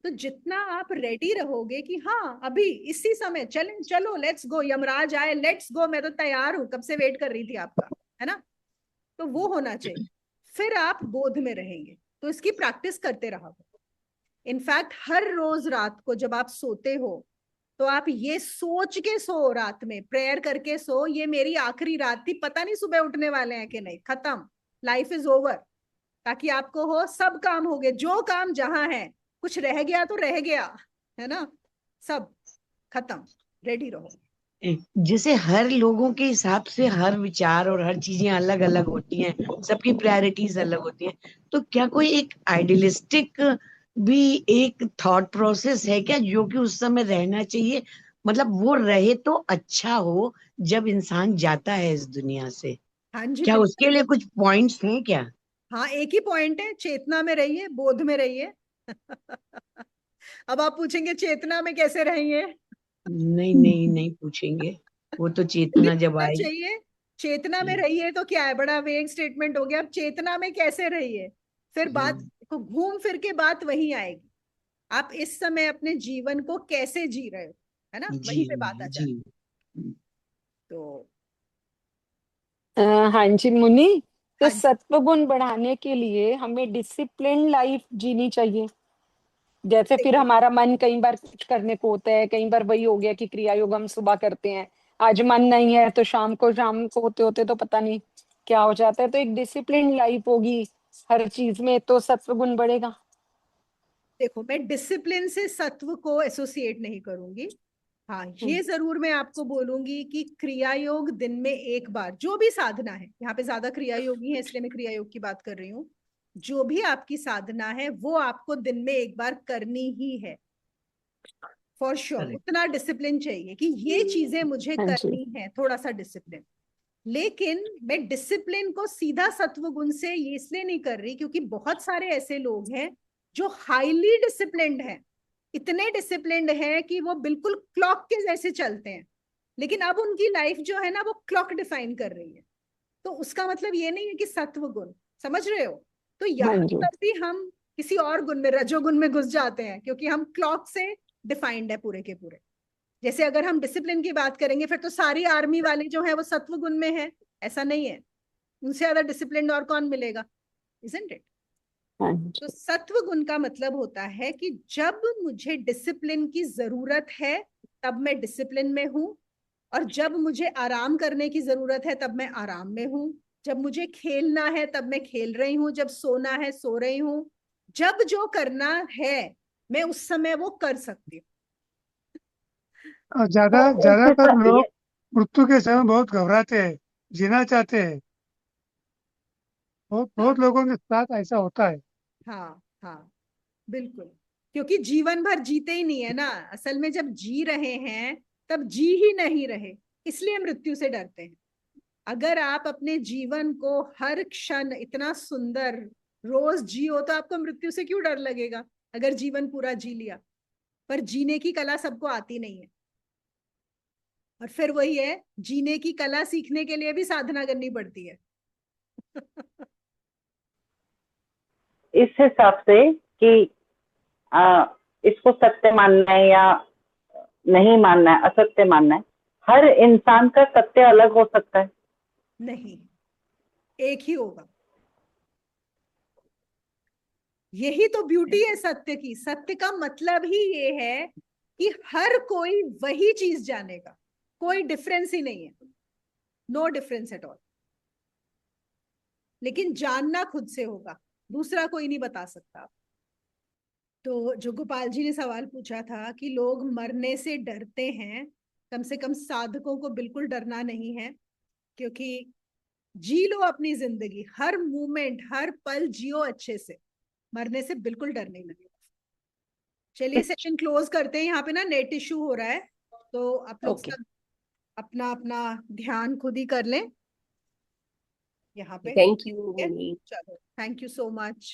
तो जितना आप रेडी रहोगे कि हाँ अभी इसी समय चलें, चलो लेट्स गो, यमराज आए लेट्स गो, मैं तो तैयार हूं, कब से वेट कर रही थी आपका, है ना, तो वो होना चाहिए। फिर आप बोध में रहेंगे, तो इसकी प्रैक्टिस करते रहो। इनफैक्ट हर रोज रात को जब आप सोते हो, तो आप ये सोच के सो, रात में प्रेयर करके सो, ये मेरी आखिरी रात थी, पता नहीं सुबह उठने वाले हैं कि नहीं, खत्म। लाइफ इज ओवर, ताकि आपको हो सब काम हो गए, जो काम जहां है, कुछ रह गया तो रह गया, है ना, सब खत्म, रेडी रहो। जैसे हर लोगों के हिसाब से हर विचार और हर चीजें अलग अलग होती हैं, सबकी प्रायोरिटीज अलग होती हैं, तो क्या कोई एक आइडियलिस्टिक भी एक थॉट प्रोसेस है क्या जो कि उस समय रहना चाहिए, मतलब वो रहे तो अच्छा हो जब इंसान जाता है इस दुनिया से? हाँ जी क्या बिल्कुल। उसके लिए कुछ पॉइंट्स हैं क्या? हाँ, एक ही पॉइंट है, चेतना में रहिए, बोध में रहिए। अब आप पूछेंगे चेतना में कैसे रहिए? नहीं नहीं नहीं पूछेंगे, वो तो यही चेतना जब पूछना आएगी। चाहिए, चेतना में रहिए तो क्या है, बड़ा वेग स्टेटमेंट हो गया, अब चेतना में कैसे रहिए, फिर बात को घूम फिर के बात वही आएगी, आप इस समय अपने जीवन को कैसे जी रहे हो, है ना, जी वहीं पे बात आ जी। जाती है। तो हाँ जी मुनि, तो हाँ, सत्व गुण बढ़ाने के लिए हमें डिसिप्लिन लाइफ जीनी चाहिए। जैसे फिर देखिए, हमारा मन कई बार कुछ करने को होता है, कई बार वही हो गया कि क्रिया योग हम सुबह करते हैं, आज मन नहीं है तो शाम को होते होते तो पता नहीं क्या हो जाता है। तो एक डिसिप्लिन लाइफ होगी हर चीज में तो सत्व गुण बढ़ेगा। देखो मैं डिसिप्लिन से सत्व को एसोसिएट नहीं करूंगी। हाँ, ये जरूर मैं आपको बोलूंगी कि क्रिया योग दिन में एक बार, जो भी साधना है, यहाँ पे ज्यादा क्रिया योगी है इसलिए मैं क्रिया योग की बात कर रही हूँ, जो भी आपकी साधना है वो आपको दिन में एक बार करनी ही है, फॉर श्योर। करेक्ट। उतना डिसिप्लिन चाहिए कि ये चीजें मुझे हाँ जी। करनी है, थोड़ा सा डिसिप्लिन। लेकिन मैं डिसिप्लिन को सीधा सत्व गुण से ये इसलिए नहीं कर रही क्योंकि बहुत सारे ऐसे लोग हैं जो हाईली डिसिप्लिन्ड हैं, इतने डिसिप्लिन्ड हैं कि वो बिल्कुल क्लॉक के जैसे चलते हैं, लेकिन अब उनकी लाइफ जो है ना वो क्लॉक डिफाइन कर रही है। तो उसका मतलब ये नहीं है कि सत्व गुण, समझ रहे हो? तो हाँ यहाँ जी। पर भी हम किसी और गुण में, रजोगुण में घुस जाते हैं, क्योंकि हम क्लॉक से डिफाइंड है पूरे के पूरे। जैसे अगर हम डिसिप्लिन की बात करेंगे फिर तो सारी आर्मी वाले जो है वो सत्व गुण में है, ऐसा नहीं है, उनसे ज्यादा डिसिप्लिन और कौन मिलेगा, इजंट इट? हाँ तो जी। सत्व गुण का मतलब होता है कि जब मुझे डिसिप्लिन की जरूरत है तब मैं डिसिप्लिन में हूं, और जब मुझे आराम करने की जरूरत है तब मैं आराम में हूं, जब मुझे खेलना है तब मैं खेल रही हूं, जब सोना है सो रही हूं, जब जो करना है मैं उस समय वो कर सकती हूँ। और तो इससे ज्यादातर ये लोग मृत्यु के समय बहुत घबराते हैं, जीना चाहते हैं। बहुत हाँ बहुत लोगों के साथ ऐसा होता है। हाँ हाँ, बिल्कुल, क्योंकि जीवन भर जीते ही नहीं है ना, असल में जब जी रहे हैं तब जी ही नहीं रहे, इसलिए मृत्यु से डरते हैं। अगर आप अपने जीवन को हर क्षण इतना सुंदर रोज जियो तो आपको मृत्यु से क्यों डर लगेगा, अगर जीवन पूरा जी लिया। पर जीने की कला सबको आती नहीं है, और फिर वही है, जीने की कला सीखने के लिए भी साधना करनी पड़ती है। इस हिसाब से कि इसको सत्य मानना है या नहीं मानना है, असत्य मानना है, हर इंसान का सत्य अलग हो सकता है। नहीं, एक ही होगा, यही तो ब्यूटी है सत्य की। सत्य का मतलब ही ये है कि हर कोई वही चीज जानेगा, कोई डिफरेंस ही नहीं है, नो डिफरेंस एट ऑल। लेकिन जानना खुद से होगा, दूसरा कोई नहीं बता सकता। तो जो गोपाल जी ने सवाल पूछा था कि लोग मरने से डरते हैं, कम से कम साधकों को बिल्कुल डरना नहीं है, क्योंकि जी लो अपनी जिंदगी, हर मोमेंट हर पल जियो अच्छे से, मरने से बिल्कुल डर नहीं लगेगा। चलिए सेशन क्लोज करते हैं, यहाँ पे ना नेट इशू हो रहा है, तो आप लोग ओके। सब अपना अपना ध्यान खुद ही कर लें यहाँ पे। थैंक यू ठीक है, मुनी। चलो, thank you so much,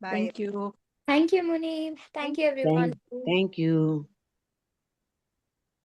bye. Thank you. Thank you, Muni. Thank you, everyone. Thank you.